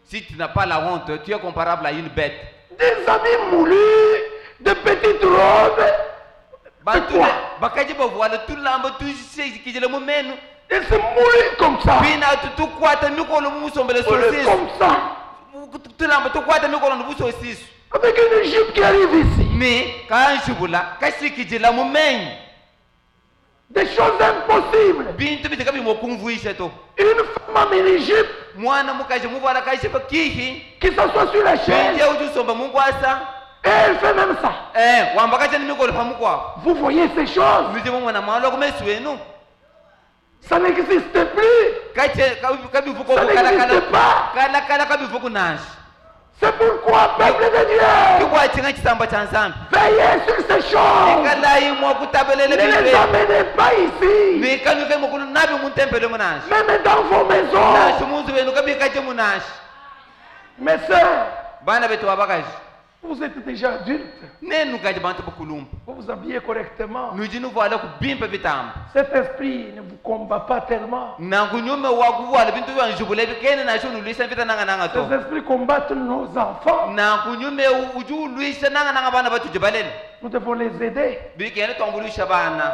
Si tu n'as pas la honte, tu es comparable à une bête. Des habits moulus, de petites robes. Bantu Quoi? bakaji bavuala tulamba tujise kijele mumenu. Et c'est moulu comme ça. Bina tutukwata mikolo musombele On est sosiso. comme ça. Tulamba tukwata mikolo ndubuso sosiso. Avec une jupe qui arrive ici. Ni kanjubula kashikijela mumenyi. Des choses impossibles. Bintu bitaka bimokumvuisha to. Une femme en mini-jupe Mwana mukaje muvala kashipa kihi. qui s'assoit sur la chaise. Bintu ujusomba mungwasa. Et elle fait même ça. Wamba kaje mikolo pamukwa. Vous voyez ces choses. Muje mwana malo kumeswenu. Ça n'existe plus. Kache kabivuko Ça n'existe pas. kala kabivuko nashi. C'est pourquoi, peuple de Dieu, Kikwa chinga chisamba cha nsambi. veillez sur ces choses. Kala imwa kutabelele Ne les bibe. amenez pas ici. Ni kanu kai mukulu nabi muntempele munashi. Même dans vos maisons. Nashi munzu wenu kabi kaje munashi. Mes sœurs, Bana betu wabakaji. vous êtes déjà adultes. Nenu kaje bantu bukulumba. Vous vous habillez correctement. Nujinu vala kubimpa bitamba. Cet esprit ne vous combat pas tellement. Na kunyume wa kuvala bintu bya njubule bikene na shunu lwisa mfita nanga to. Ces esprits combattent nos enfants. Na kunyume uju lwisa nanga bana batu jibalele. Nous devons les aider. Bikene tombulisha bana.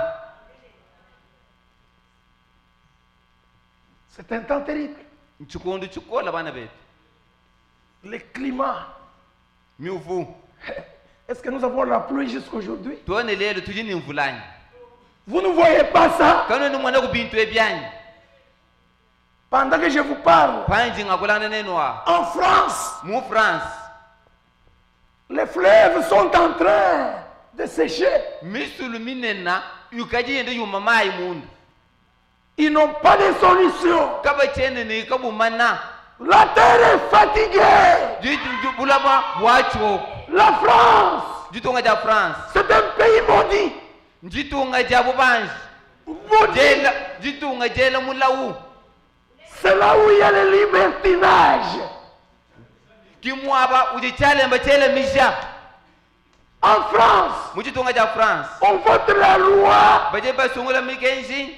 C'est un temps terrible. Nchukundu chukola bana betu. Le climat. Miuvu. Est-ce que nous avons la pluie jusqu'aujourd'hui? Tuone lelo tujini mvulani. Vous ne voyez pas ça? Kanu ni mwana kubintu ebyanyi. Pendant que je vous parle, Panji ngakulana nenwa. en France, Mu France. les fleuves sont en train de sécher. Misulu minena yukaji yende yumamai mundu. Ils n'ont pas de solution. Kaba chene ni kabumana. La terre est fatiguée. Jitu bulama wacho. La France, Jitunga ja France. c'est un pays maudit. Jitunga ja bubanji. Maudit. Jitunga jela mulawu. C'est là où il y a le libertinage. Kimwaba ujichale mbachele misha. En France, muchitunga cha France on vote la loi baje basungula mikenji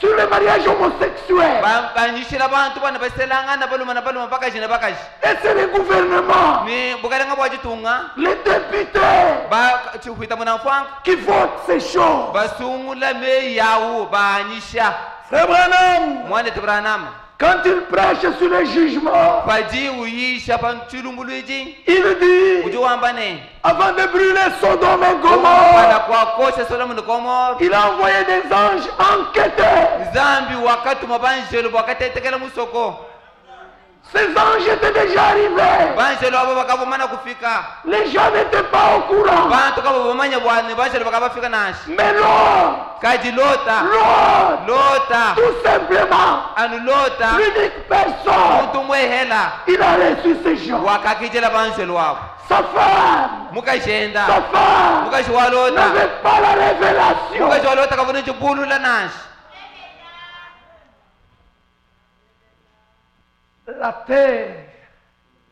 sur le mariage homosexuel. banyishila bantu bana baselangana baluma na baluma bakaji na bakaji Et c'est le gouvernement, ni bukalenga bwachitunga les députés ba chihuita munafanga qui votent ces choses. basungula me yawu banyisha Frère Branham, mwana tibranama quand il prêche sur le jugement, baji uyisha panchulumbuluji il dit, ujuwambane avant de brûler Sodome et bana Gomorrhe, kwa kosha Sodoma na Gomora il a envoyé des anges enquêter. zambi wakati mabanjelo wakati tekela musoko Ces anges étaient déjà arrivés. banjelo abo bakabomana kufika Les gens n'étaient pas au courant. bantu kabo bamanya bwana banjelo bakabafika nashi Mais l'homme, kaji lota l'autre, tout simplement, anu lota l'unique personne, muntu mwehela il a reçu ces gens. wakakijela banjelo wabo Sa femme, mukajenda sa femme mukaji walota n'avait pas la révélation. mukaji walota kabone chibulu la nashi La terre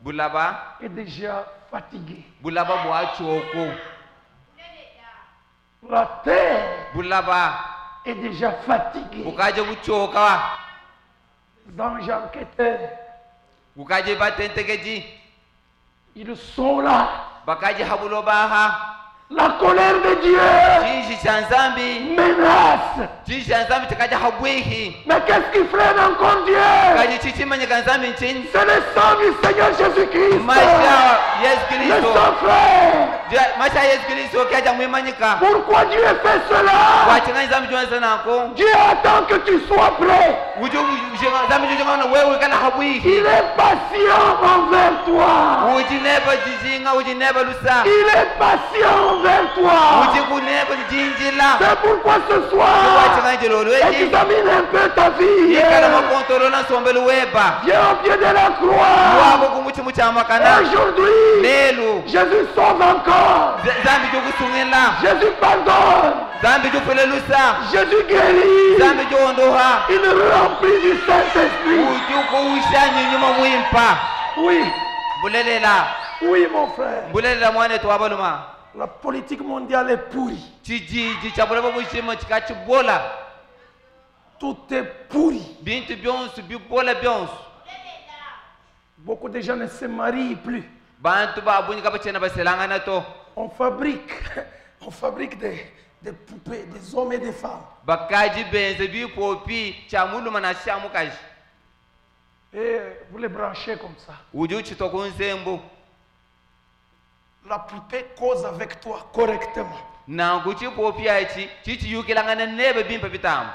bulaba est déjà fatiguée. bulaba bwachoko La terre bulaba est déjà fatiguée. bukaje buchoka Les anges enquêteurs, bukaje batentekeji ils sont là. bakaje habulo baha La colère de Dieu chishi cha nzambi menace. chishi cha nzambi chikaja habwihi Mais qu'est-ce qui freine encore Dieu? kaji chichi manyika nzambi nchini C'est le sang du Seigneur Jésus-Christ. maisha Yesu Le Kristo sang frère. maisha Yesu Kristo kaja mwimanyika Pourquoi Dieu fait cela? wachinga nzambi chonse nako Dieu attend que tu sois prêt. nzambi chonse wewe kana habwihi Il est patient envers toi. ujineba jijinga ujineba lusa Il est patient envers toi. ujikuneba jinjila C'est pourquoi ce soir, wachinga njelo lweji examine un peu ta vie. ikala makontorola nsombe luweba Viens au pied de la croix. wako kumuchimu cha makana Aujourd'hui, lelu Jésus sauve encore. zambi jokusungila Jésus pardonne. zambi jofelelusa Jésus guérit. zambi jondoha Il remplit du Saint-Esprit. ujukuusha nyinyuma mwimpa Oui, bulelela oui, mon frère. bulelela mwane twabaluma La politique mondiale est pourrie. chijiji chabulaba bushima chikachibola Tout est pourri. bintu byonsu bibola byonsu Beaucoup de gens ne se marient plus. bantu babunyika bachena baselangana to On fabrique, on fabrique des poupées, des hommes et des femmes. bakaji benze bipopi chamuluma na shamukaji Et vous les branchez comme ça. uju chitokunzembu La poupée cause avec toi correctement. nangu chipopi achi chichiyukilangana nebe bimpa bitambo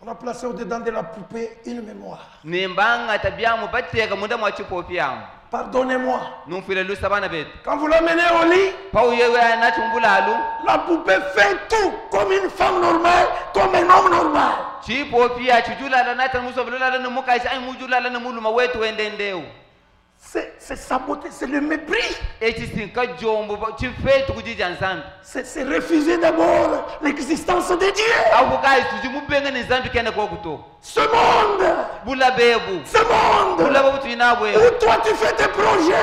On a placé au-dedans de la poupée une mémoire. nimbanga tabyamu bateka munda mwa chipopi yamu Pardonnez-moi. numfile lusa bana betu Quand vous l'amenez au lit, pau yewe anachumbulalu la poupée fait tout comme une femme normale, comme un homme normal. chipopi achijulala nata musobilala numukaji ai mujulala namuluma wetu wendendeu C'est sa beauté, c'est le mépris. echisinka jombo chifetu kujija nzambi C'est refuser d'abord l'existence de Dieu. akukazi tuchimubenga ni nzambi kene kokuto Ce monde, bulabebu ce monde bulaba butuinabwe où toi tu fais tes projets,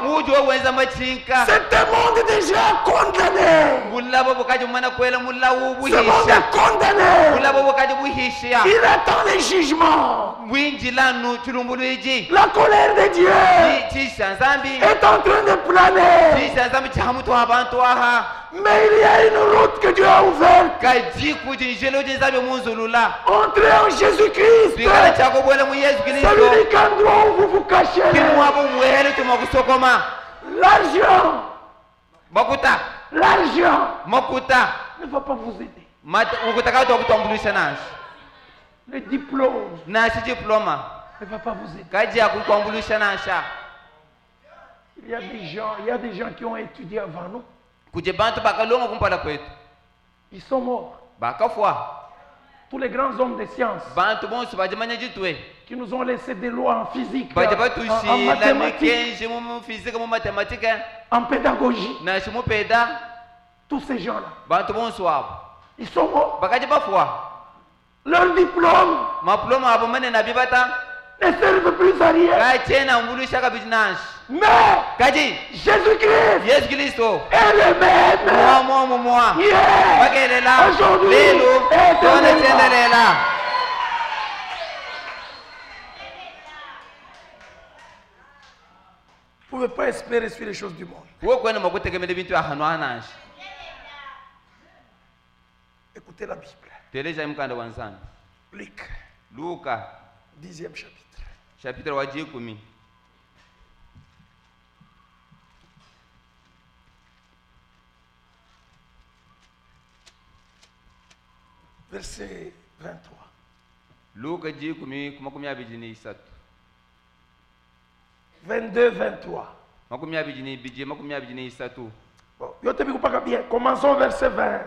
muju wenza machinka c'est un monde déjà condamné. bulaba bukaji mwana kwela mulawu Ce monde buhisha est condamné. bulaba bukaji buhisha Il attend le jugement. bwinjilanu chilumbuluiji La colère de Dieu chisha nzambi est en train de planer. chisha nzambi chihamutu abantu aha Mais il y a une route que Dieu a ouverte. kaji kujinjelo jinzambi munzulula Entrez en Jésus-Christ. bikala chako bwele mu Yesu C'est Kristo l'unique endroit où vous vous cachez. kimwabo muhele tumakusokoma L'argent, makuta ne va pas vous aider. ukutaka twakutambulisha nashi Le diplôme nashi diploma ne va pas vous aider. kaji yakukwambulisha nasha Il y a des gens qui ont étudié avant nous. kuje bantu bakalonga kumpala kwetu Ils sont morts. bakafwa Tous les grands hommes de science bantu bonse bajamanya jitwe qui nous ont laissé des lois en physique, baja en batushila mathématiques, mikenji mu fizika mu matematike en pédagogie. nashi mupeda Tous ces gens-là, bantu bonse wabo ils sont morts. bakaja bafwa Leur diplôme maploma abo mane nabibata ne servent plus à rien. kachena mbulusha kabijinash Mais kaji Jésus-Christ Yesu Kristo est le même. mwa Hier, bakelela aujourd'hui, lelo et tone demain. tendelela Vous ne pouvez pas espérer sur les choses du monde. wokwena makutegemele bintu ahanu anash Écoutez la Bible. teleja imkanda wanzana Luc, Luka 10e chapitre. chapitre wa 10 Verset 23. Luka 10:23 22, 23. 23 Bon, yo te pas bien. Commençons verset 20,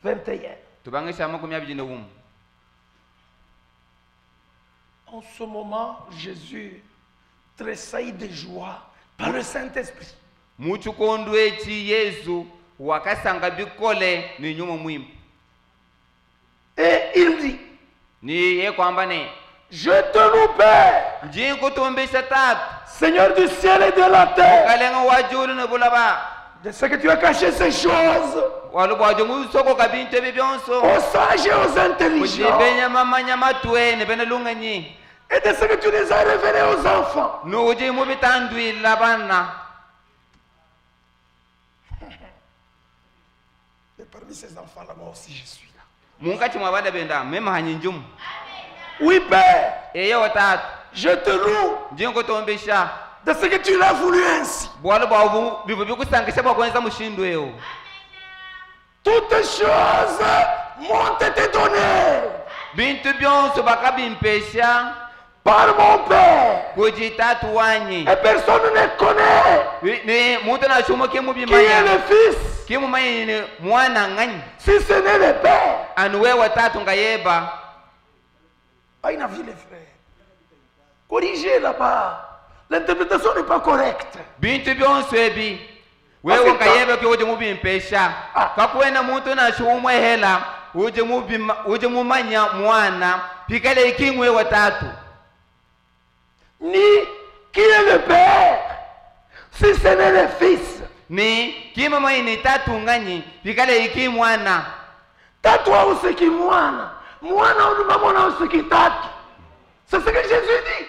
21. tubangisha 21 En ce moment, Jésus tressaillit de joie par le Saint-Esprit. muchikondo echi Yesu wakasanga bikole ni nyuma mwimbo Et il dit, ni ye kwamba ne je te loue, Père, njinkutumbisha tatu Seigneur du ciel et de la terre, kalenga wajulu ne bulaba de ce que tu as caché ces choses waluba wajongu soko kabintu ebi byonso aux sages et aux intelligents, kujibenya mamanya matwe ne benelunganyi et de ce que tu les as révélés aux enfants. nuji mubitandwila bana Et parmi ces enfants-là, moi aussi, je suis là. munkati mwa bada benda mema hanyinjumu Oui, Père, eye watatu je te loue njinkutumbisha de ce que tu l'as voulu ainsi. bwaluba wavu bivu bikusangisha bwakwenza mushindu eyo Toutes choses m'ont été données bintu byonso bakabimpesha par mon Père. kujitatu wanyi Et personne ne connaît ni muntu nashumo qui est kimubimanya le Fils, kimumanya ni mwana ng'anyi si ce n'est le Père. anu we watatu ngayeba Ah, il a vu les frères. Corrigez là-bas. L'interprétation n'est pas correcte. bintu byonso ebi wewe ngayeba ke uje mubimpesha kakuwena muntu nashumwehela uje mumanya mwana pikale ikingwe watatu Ni qui est le Père, si ce n'est le Fils. ni kimamanya ni tatu ng'anyi pikale iki mwana Tatu usiki mwana. Mwana ulumamona usiki tatu. C'est ce que Jésus dit.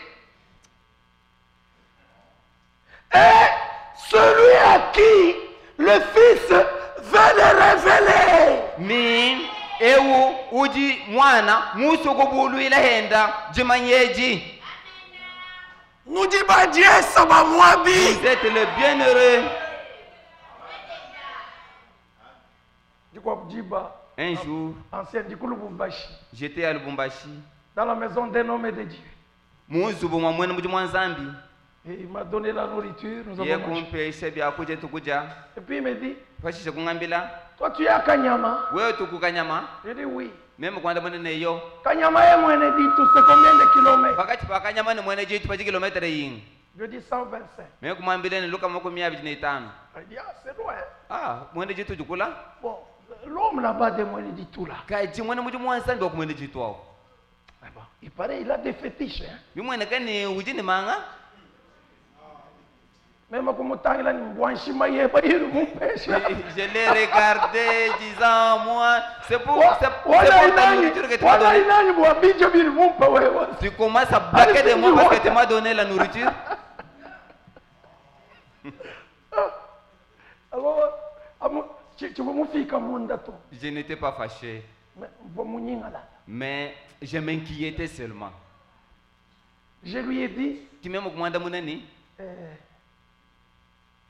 Et celui à qui le Fils veut le révéler. ni ewu uji mwana musu kubuluila henda jimanyeji Nous dit bah Dieu ça va moi bi. vous êtes le bienheureux Du coup Djiba, un jour ancien du coup Lubumbashi, j'étais à Lubumbashi dans la maison d'un homme et de Dieu. muzubu mwa mwene muji mwanzambi Et il m'a donné la nourriture, nous ye avons mangé. kumpesha byakuja tukuja Et puis il me dit, fashisha kung'ambila toi tu es à Kanyama. wewe tukukanyama J'ai dit oui. meme kwanda mwene neyo Kanyama est moins dit tout, c'est combien de kilomètres? pakati pakanyama ni mwene jitu pachi kilometre yingi Je dis 125. meme kumwambile ni luka 25 Il dit, ah c'est loin. ah mwene jitu jukula Bon, l'homme là-bas de moins dit tout là. kaji mwene muji mwanzambi wa kumwene jitu wao Mais bon, il paraît il a des fétiches. Hein? bimwene kani uji ni manga Même comme tant il a une blanche maille, il mon pêche. je l'ai regardé disant moi c'est pour ta nourriture que tu m'as Voilà, donné il a une boîte, je vais mon père. tu commences à braquer de moi parce que tu m'as donné la nourriture Alors, tu veux mon fille comme mon dato. je n'étais pas fâché Mais bon, mon yinga là. mais je m'inquiétais seulement Je lui ai dit, kimemo kumwanda munani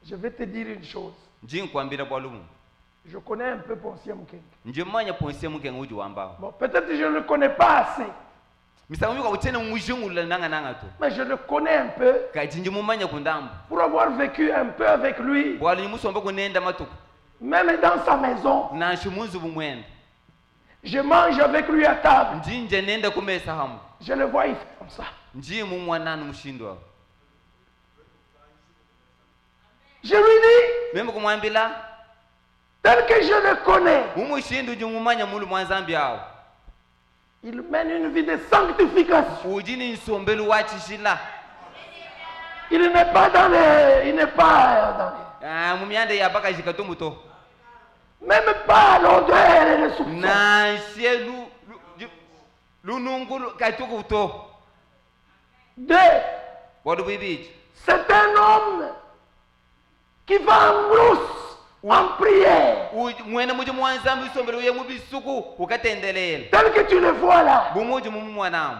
je vais te dire une chose. njinkwambira bwalumu Je connais un peu Ponsier Mukenge. njimanya ponse mukenga uji wambao Bon, peut-être que je ne le connais pas assez, misanguka utene mujungula nanga tu mais je le connais un peu kaji njimumanya kundambu pour avoir vécu un peu avec lui, bwalu nyimusomba kunenda matuku même dans sa maison. nashimunzu bumwenda Je mange avec lui à table. njinje nenda kumesa hamu Je le vois, il fait comme ça. njimu mwananu mshindwa Je lui dis, meme kumwambila tel que je le connais, umushindu jimumanya mulu mwanzambi awo Il mène une vie de sanctification. ujini nsombeli wa chishila Il n'est pas dans les... Il n'est pas dans les... mumyande yabaka jikatumbuto Même pas l'odeur et le soupçon. na sie lunungu katukuto 2. wadu bibiji C'est un homme qui va en brousse, en prière. mwene muji mwanzambi usombeli uye mubisuku ukatendelela Tel que tu le vois là. bumuji mumwanamu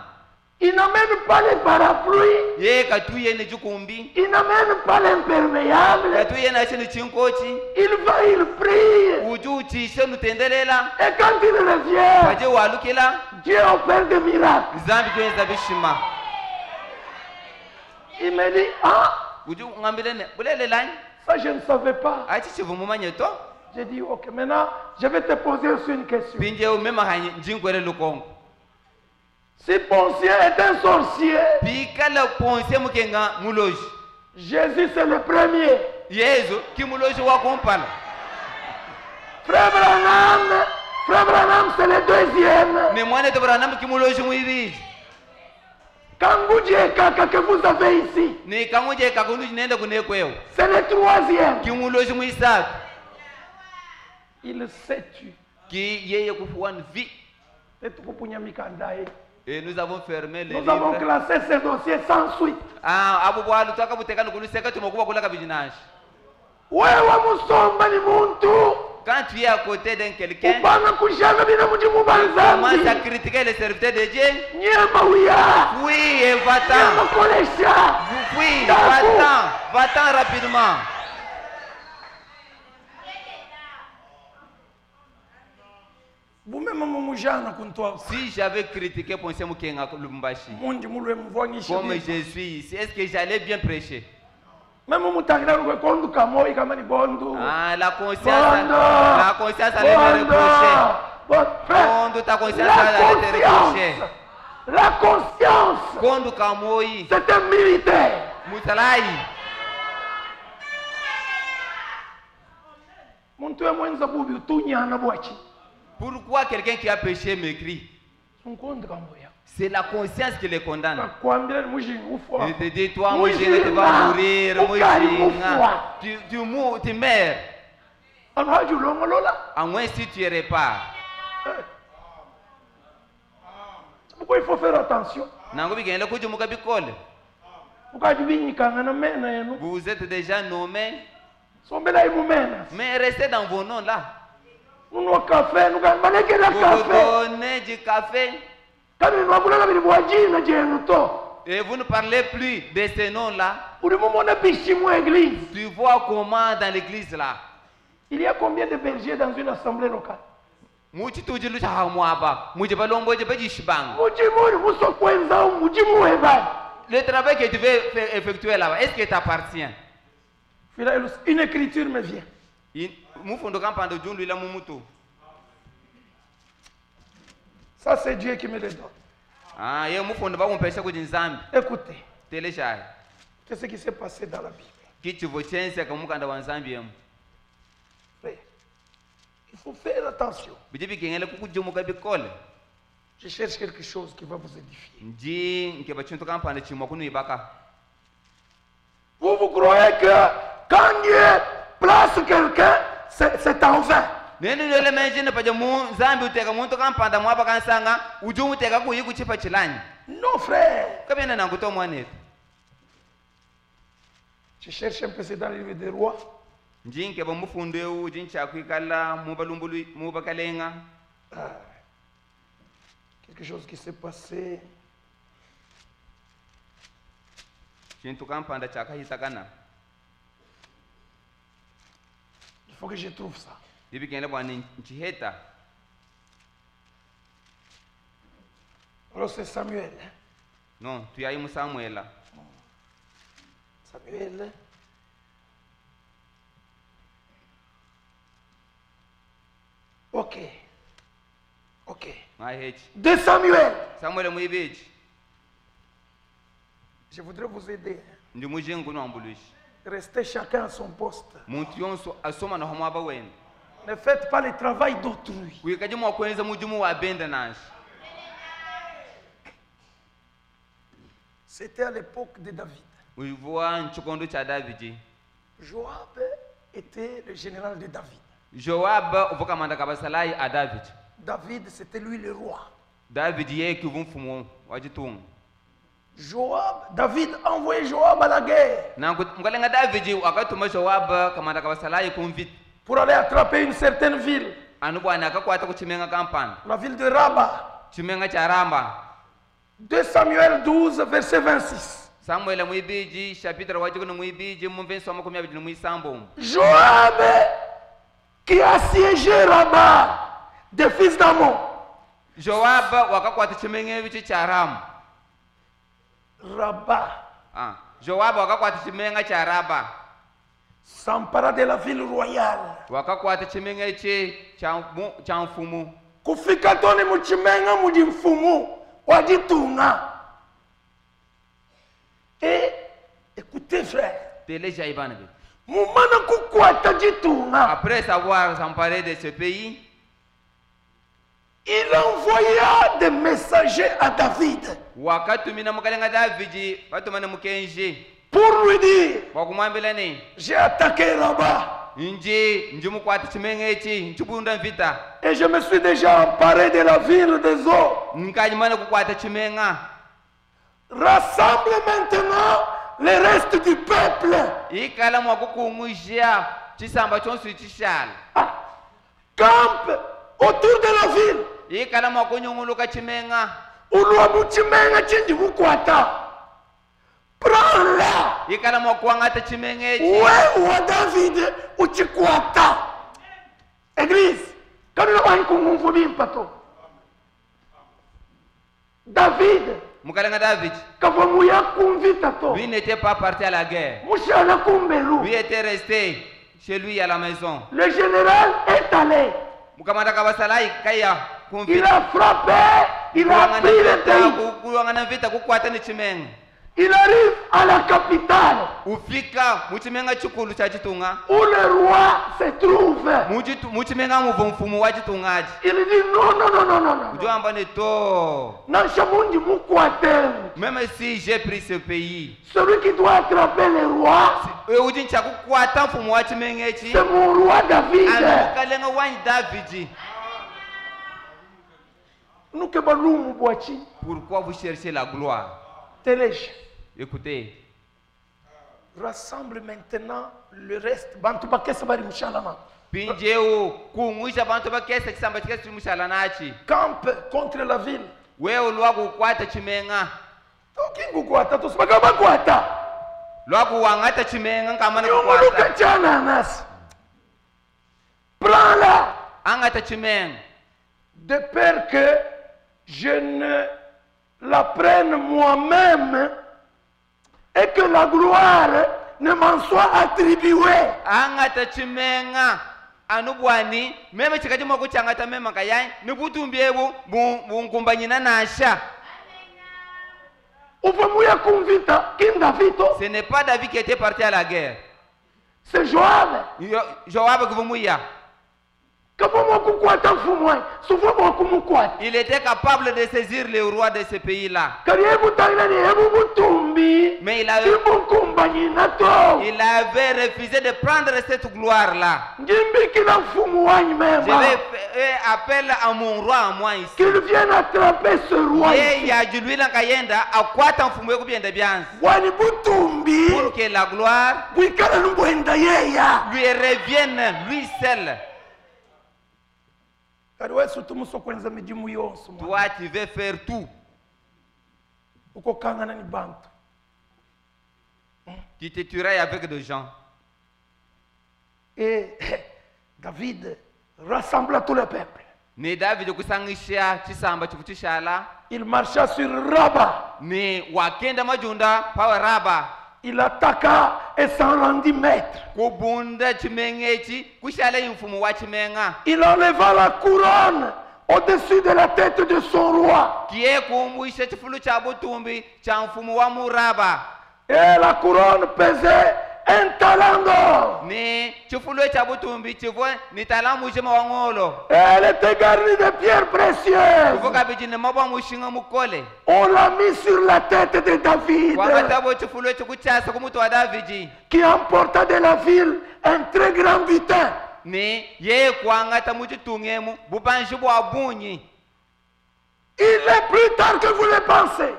Il n'a même pas les parapluies. ye katuye ne jukumbi Il n'a même pas l'imperméable. katuye na chini chinkochi Il va, il prie. uju uchishe nutendelela Et quand il revient, waje walukila Dieu opère des miracles. zambi twenza bishima Il me dit, ah, uju ngambile bulele lani ça je ne savais pas. achi chivumumanye to J'ai dit, ok, maintenant, je vais te poser aussi une question. pinje umema hanyi njinkwele lukongo Si Poncien est un sorcier, pikala ponse mukenga muloji Jésus c'est le premier. yezu kimuloji wakumpala Frère Branham c'est le deuxième. ne mwane tobranamu kimuloji mwibiji Kangoudje Kaka que vous avez ici, ni kamuje kakunu jinenda kunekweo c'est le troisième. kimuloji mwisatu Il s'est tué. ki yeye kufuwan vi nous avons fermé les Nous avons livres classé ce dossier sans suite. abo bwalu twakabutekana kuluseka tumokuba kulaka bijinashi Wewe musomba ni muntu. quand tu es à côté d'un quelqu'un Upanga kushanga bina muji commence à mubanzambi. critiquer les serviteurs de Dieu Nyema uya. oui et va-t'en Nyema kolesha. oui va-t'en va-t'en rapidement Vous-même mumujana kuntwa. si j'avais critiqué Ponce Mukenga Lubumbashi Mundi mulwe mvwangisha. comme je suis ici est-ce que j'allais bien prêcher Même mutangira ngwe kondu kamoi kama ni bondu. la conscience allait me reprocher Kondo ta conscience allait te reprocher La conscience, Kondo kamoi c'est un militaire. mutalai Muntu ya mwenza bubi utunyana bwachi. pourquoi quelqu'un qui a péché m'écrit Sunkondu kamoya. c'est la conscience qui le condamne Nakwambia muji ufwa. il te dit toi Mujinga tu vas mourir Mujinga tu meurs Alhaji ulongolola. à moins si tu repars Pourquoi il faut faire attention? nango bigenda kujumuka bikole Ukaji binyikanga na mena yenu. vous êtes déjà nommés Sombela imumena. mais restez dans vos noms là Unwa café, nukambaleke na vous vous café. donnez du café Kami nwabula bili bwajina jenu to. et vous ne parlez plus de ces noms là Uli mumona bishi mu église. tu vois comment dans l'église là Il y a combien de bergers dans une assemblée locale? muchi tujilu cha hamwaba muji balombo je bajishibanga Muji muri muso kwenza muji muheba. le travail que tu veux faire effectuer là est-ce que t'appartient Une écriture me vient. mufundo kampando jundu ila mumutu Ça c'est Dieu qui me le donne. ye mufundo bakumpesha kuti nzambi Écoutez, teleshaya qu'est-ce qui s'est passé dans la Bible? kichivo chense kamukanda wa nzambi yemu Frère, il faut faire attention. biji bigengele kukujumuka bikole Je cherche quelque chose qui va vous édifier. nji nkeba chintu kampanda chimwa kunu ibaka Vous croyez que quand Dieu place quelqu'un, c'est en vain? nenu nele menjine paja mu nzambi uteka muntu kampanda mwaba kansanga ujumu uteka kuyi kuchipa chilanyi Non, frère. kabena nanguto mwanetu Je cherche un peu, c'est dans le livre des rois. nji nkeba mufundo eu jincha kwikala mubakalenga Quelque chose qui s'est passé. chintu kampanda chakahitakana Il faut que je trouve ça. ibigengele bwani nchiheta Alors c'est Samuel. no tuyayi mu Samuela Samuel. Ok. Ok. mahechi De Samuel. Samuel muibeji Je voudrais vous aider. ndi mujingu nwambulushi Restez chacun à son poste. muntu yonso asoma naho mwaba wenda Ne faites pas le travail d'autrui. kuikaji mwakwenza mujumu wa benda nashi C'était à l'époque de David. uivua nchikondo cha Davidi. Joab était le général de David. Joab uvuka mandaka basalai a David. David, c'était lui le roi. David yeye kivu mfumo wajitunga. David a envoyé Joab à la guerre Na mkalenga David wakatuma Joab kamandaka basalai kumvita. pour aller attraper une certaine ville, Anu bwana akakwata kuchimenga kampani. la ville de Rabat. Chimenga cha Ramba. 2 Samuel 12, verset 26. Samuel mwibiji chapitre wajiko no mwibiji mumvenso amakomi abiri no mwisambo. Joab qui a assiégé Rabat, des fils d'Ammon. Joab wakakwata chimenge bichi cha Ram. Rabat Joab wakakwata chimenga cha Raba. s'empara de la ville royale. Wakakwata chimenge chi cha mfumu. Kufika toni muchimenga mudi mfumu wajitunga. Et écoutez frère, Téléja ibana. mumana kukwata jitunga. Après savoir s'emparer de ce pays, Il envoya des messagers à David wakatumina mukalenga David batumana mukenje pour lui dire, wakumwambila ni j'ai attaqué Rabat nji mukwata chimenge chi nchibunda vita et je me suis déjà emparé de la ville des eaux. nkanyimana kukwata chimenga. Rassemble maintenant les restes du peuple. Ikala mwakukunguzia chisamba chonsu chishala. Campe autour de la ville. Ikala mwakunyunguluka chimenga. Ulwabu chimenga chindi mukwata. Prends-la. Ikala mwakuangata chimenge chi. Ouais, David, uchikwata. Église, quand nous avons un pato. David, Mukalenga David, kavamuya kumvita to. lui n'était pas parti à la guerre. Mushana kumbelu. Lui était resté chez lui à la maison. Le général est allé. Mukamanda kabasalai kaya Il kumvita. a frappé, il a pris le pays. Kuangana vita kukwata ni chimenga. Il arrive à la capitale Ufika muchimenga chikulu cha chitunga. où le roi se trouve. Muchimenga mfumu wa chitungaji. Il dit non, non, non, non, non, non. Ujamba ni to. Nanshamundi mukwate. Même si j'ai pris ce pays, Celui qui doit attraper le roi, ujincha kukwata mfumu wa chimenga chi. c'est mon roi David. Anukalenga wani David. Nous que balou mboachi. Pourquoi vous cherchez la gloire? Télège. Écoutez, Rassemble maintenant le reste. Bantu bakesa bari mushalama. pinjeu kungwisha bantu bakesa kisamba chikesi mushala nachi. Campe contre la ville. Wewe ulwa kukwata chimenga. Tokingu kwata tosibaka bakwata. Lwa kuwangata chimenga nkamana Yomuluka kukwata. chana nas. Prends-la Angata chimenga. de peur que je ne la prenne moi-même et que la gloire ne m'en soit attribuée. Angata chimenga. Anubwani meme chikaji moko changata mema kayai nibutumbiebu bunkumbanyina nasha. Uvamuya kumvita King Davito, Ce n'est pas David qui était parti à la guerre. c'est Joab. Joab kuvumuya. Kapomo kukwata mfumwe, sufumo kumukwata. Il était capable de saisir le roi de ce pays-là. Karibu tangani hebu mutumbi. Mais il avait refusé de prendre cette gloire-là. Ngimbi kila mfumu wanyu Je mema. vais faire appel à mon roi, à moi ici. Qu'il vienne attraper ce roi. Yeye ajulwila kayenda akwata mfumu weku bienda byanzi. Wani butumbi. Pour que la gloire Bwikala numbuenda yeya. lui revienne, lui seul. Kariwe sutumuso kwenza mijimu yonso. Toi, tu veux faire tout. Uko kangana ni bantu. Tu te tuerais avec des gens. Et David rassembla tout le peuple. Ni David kusangisha chisamba chikutishala. Il marcha sur Rabat. Ni wakenda majunda pawa Raba. Il attaqua et s'en rendit maître. Kubunda chimengechi kushala mfumu wa chimenga. Il enleva la couronne au-dessus de la tête de son roi. Kie kumwisha chifulu cha butumbi cha mfumu wa Muraba. Et la couronne pesait un talent d'or. ni chifulo cha butumbi chivwe ni talamu chema wangolo Elle était garnie de pierres précieuses. kuvuka bijini mabwa mushinga mukole On l'a mis sur la tête de David, kwamatabo chifulo chikuchasa kumutu wa Davidi qui emporta de la ville un très grand butin. ni ye kwangata muchitungemu bupanshi bwa bunyi. Il est plus tard que vous le pensez.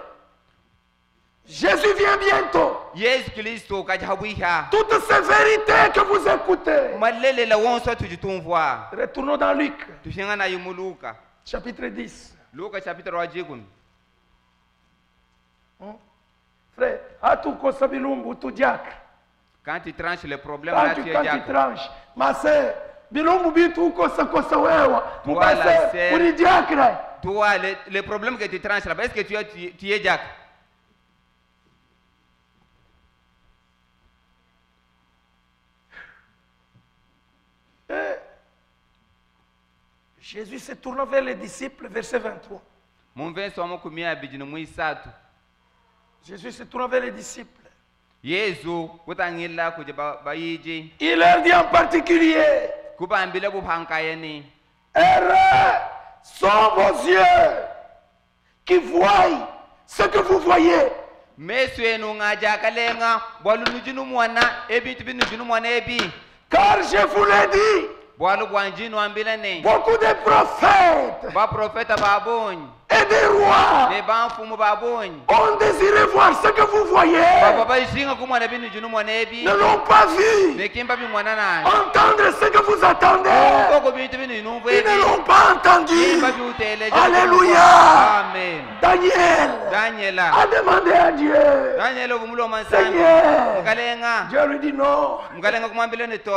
Jésus vient bientôt. Yesu Kristo kajabuiha Toutes ces vérités que vous écoutez. malele la wonso tujitumvwa Retournons dans Luc, tushinga na yumuluka chapitre 10. Luka chapitre wa 10. Frère, à tout kosa bilumbu, tout diacre. Quand tu tranches le problème Quand là tu, tu es quand tu diacre. tranches. Ma sœur, bilumbu bitu kosa kosa wewa. Mon Toi, la pasteur, sœur. pour les diacres. Toi le problème que tu tranches là est-ce que tu es diacre? Jésus se tourna vers les disciples, verset 23. Mumvenso amukumia bijini muisatu. Jésus se tourna vers les disciples. Yesu kutangila kuja bayiji Il leur dit en particulier, kubambile buphankayeni heureux sont vos yeux qui voient ce que vous voyez. mesu enu ngajakalenga bwalunujinu mwana ebintu binujinu mwana ebi Car je vous l'ai dit, bwalu bwanjinu ambilene beaucoup de prophètes baprofeta babonyi et des rois ne banfumu babonyi ont désiré voir ce que vous voyez, baba bayishinga kumwana binujinu mwana ebi ne l'ont pas vu. nekimba bimwana nani Entendre ce que vous attendez, koko bintu binuyinumvu ils ebi ne l'ont pas entendu. kimba biuteleje. Alléluia. Amen. Daniel Daniela a demandé à Dieu, Daniela ovumulo mansangi Seigneur, mukalenga Dieu lui dit non, mukalenga kumwambileni to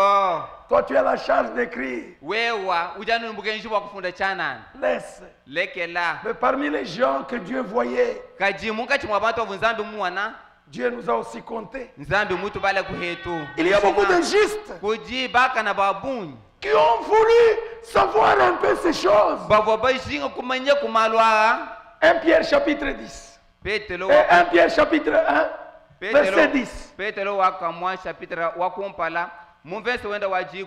toi tu as la charge d'écrire, wewa ujanu mbukenji bwa kufunda chanani laisse. lekela Mais parmi les gens que Dieu voyait, kajimu kachimwa bantu ovu nzambi mwana Dieu nous a aussi compté. nzambi mutu bale kuhetu Il y a beaucoup de justes kuji baka na babunyi qui ont voulu savoir un peu ces choses. bavo bayishinga kumanya kumalwa 1 Pierre chapitre 10. petelo Et 1 Pierre chapitre 1, verset 10. petelo wakamwa chapitre wakumpala mumvese wenda wa 10.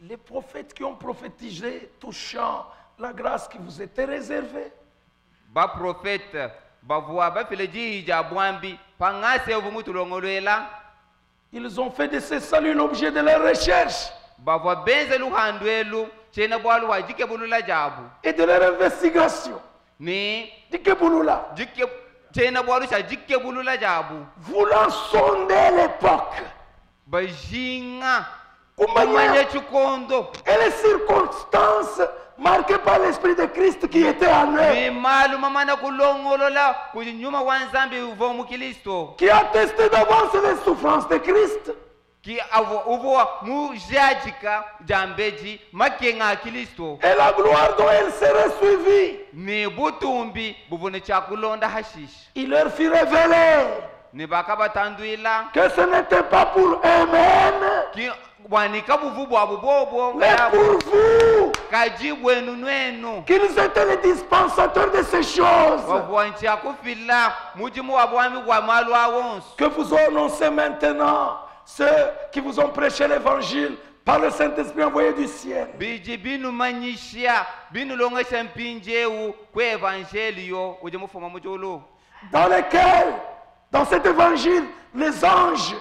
Les prophètes qui ont prophétisé touchant la grâce qui vous était réservée, baprofete bavua bafile jija bwambi pangase ovu mutu longolwela ils ont fait de ce salut l'objet de leur recherche bavua benze luhandwelu chena bwalu wajike bulula jabu et de leur investigation. ni Dikebulula, jike chena bwalu cha jike bulula jabu voulant sonder l'époque bajinga Kumanya. kumanya chikondo et les circonstances marquées par l'Esprit de Christ qui était en eux, ni malu mamana kulongolola kunyuma wa nzambi uvo mukristo qui attestait d'avance les souffrances de Christ ki avo uvo mujajika jambeji makenga kristo et la gloire dont elle serait suivie. ni butumbi buvune chakulonda hashish Il leur fit révéler ni bakabatandwila que ce n'était pas pour eux-mêmes, ki bwanika buvu bwa bubobo mais pour vous, kaji bwenu nwenu qu'ils étaient les dispensateurs de ces choses wabwanchi akufila mujimu wa bwami bwa malu awonso que vous ont annoncé maintenant ceux qui vous ont prêché l'évangile par le Saint-Esprit envoyé du ciel. biji binu manyishia binu longesha mpinjewu kwe evangelio uje mufuma mujulu Dans lequel, dans cet évangile, les anges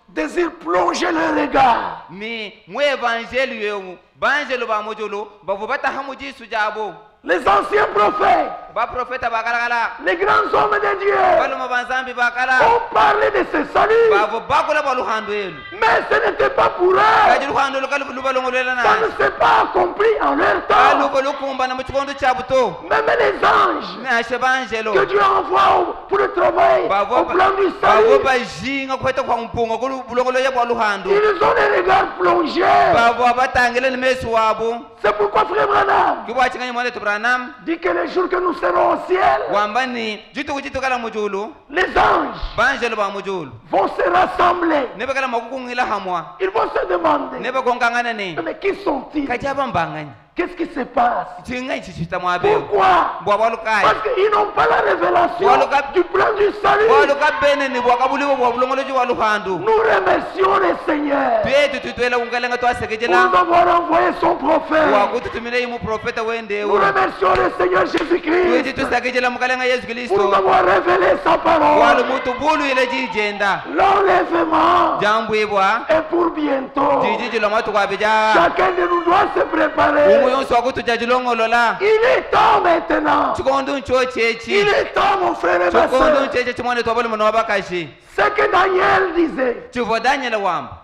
désirent plonger leur regard. ni mu evangelio banjelo ba mujulu bavu bataha mujisu jabo Les anciens prophètes, baprofeta bakalakala les grands hommes de Dieu baluma banzambi bakala ont parlé de ce salut, bavu bakola baluhando elu mais ce n'était pas pour eux. kaji luhando lukaluba longolwela Ça nani ne s'est pas accompli en leur temps. kaluko lukumbana mu chikondo chabuto Même les anges ni ashe banjelo que Dieu envoie pour le travail au plan du bavo salut, bajinga kuheta kwa mpunga kulongoloya bwa luhando ils ont les regards plongés. bavo abatangele ni mesu wabo C'est pourquoi frère Branham kibwachinganye mwana tubranam dit que les jours que nous serons au ciel, wambani jitu kujitukala mujulu les anges banjelo ba mujulu vont se rassembler. ne bakala makukungila hamwa Ils vont se demander, ne bakongangana ni mais qui sont-ils? kaja bambanganya Qu'est-ce qui se passe? Chingai chichita mwabe. Pourquoi? Bwabalukai. Parce qu'ils n'ont pas la révélation du plan du salut. Bwaluka bene ni bwakabuliwa bwabulongolo jwaluhandu. Nous remercions le Seigneur Twetu tutwela ungalenga pour twasekejela. nous avoir envoyé son prophète. Wakuti tumile imu profeta Nous wendewo. remercions le Seigneur Jésus-Christ Twetu tusakejela mukalenga Yesu pour nous Kristo. avoir révélé sa Walu parole. mutu bulu ile jijenda. L'enlèvement Jambwibwa. est pour bientôt. Jijiji lomatu kwa bija. Chacun de nous doit se préparer. Umu yonso wakutu jajilongolola. Il est temps maintenant. Chikondo ncho chechi. Il est temps, mon frère et ma Chikondo soeur. chechi chimone tobole muno wabakashi. Ce que Daniel disait, Chivo Daniel wamba.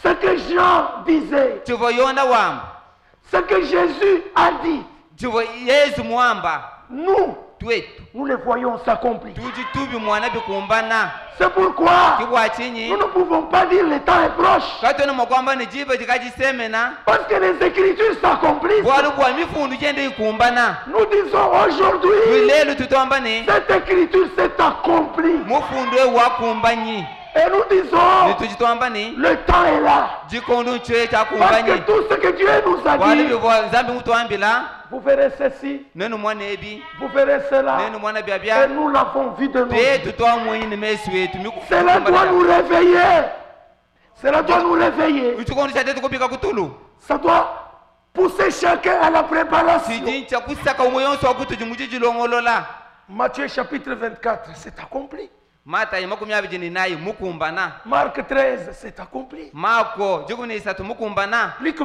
ce que Jean disait, Chivo Yona wamba. ce que Jésus a dit, Chivo Yesu mwamba. nous, Twetu. nous le voyons s'accomplir. Tuji tubi mwana bikumbana. C'est pourquoi Kibwa chinyi. nous ne pouvons pas dire le temps est proche. Katona mokwamba ni jibe jikajisemena. Parce que les Écritures s'accomplissent. Bwalu bwa mifundu jende ikumbana. Nous disons aujourd'hui, Wilelu tutombani. cette Écriture s'est accomplie. Mufundu wakumbanyi. Et nous disons, Nitujitombani. le temps est là. Jikondo nche cha Parce que kumbanyi. tout ce que Dieu nous a Wali dit, bivo zambi mutuambila. vous verrez ceci, Nenu mwana ebi. vous verrez cela. Nenu mwana Et biabia. nous l'avons vu de nous. Twetu toa mwini mesu wetu. Cela doit nous réveiller. Cela doit nous réveiller. Uchikondo cha tetu kupika kutulu. Ça doit pousser chacun à la préparation. Sijincha kusaka umuyonso wakutu jimujijilongolola. Matthieu chapitre 24, c'est accompli. Mata makumi abiri ninayi mukumbana. Marc 13, c'est accompli. Marko jikumi isatu mukumbana. Luc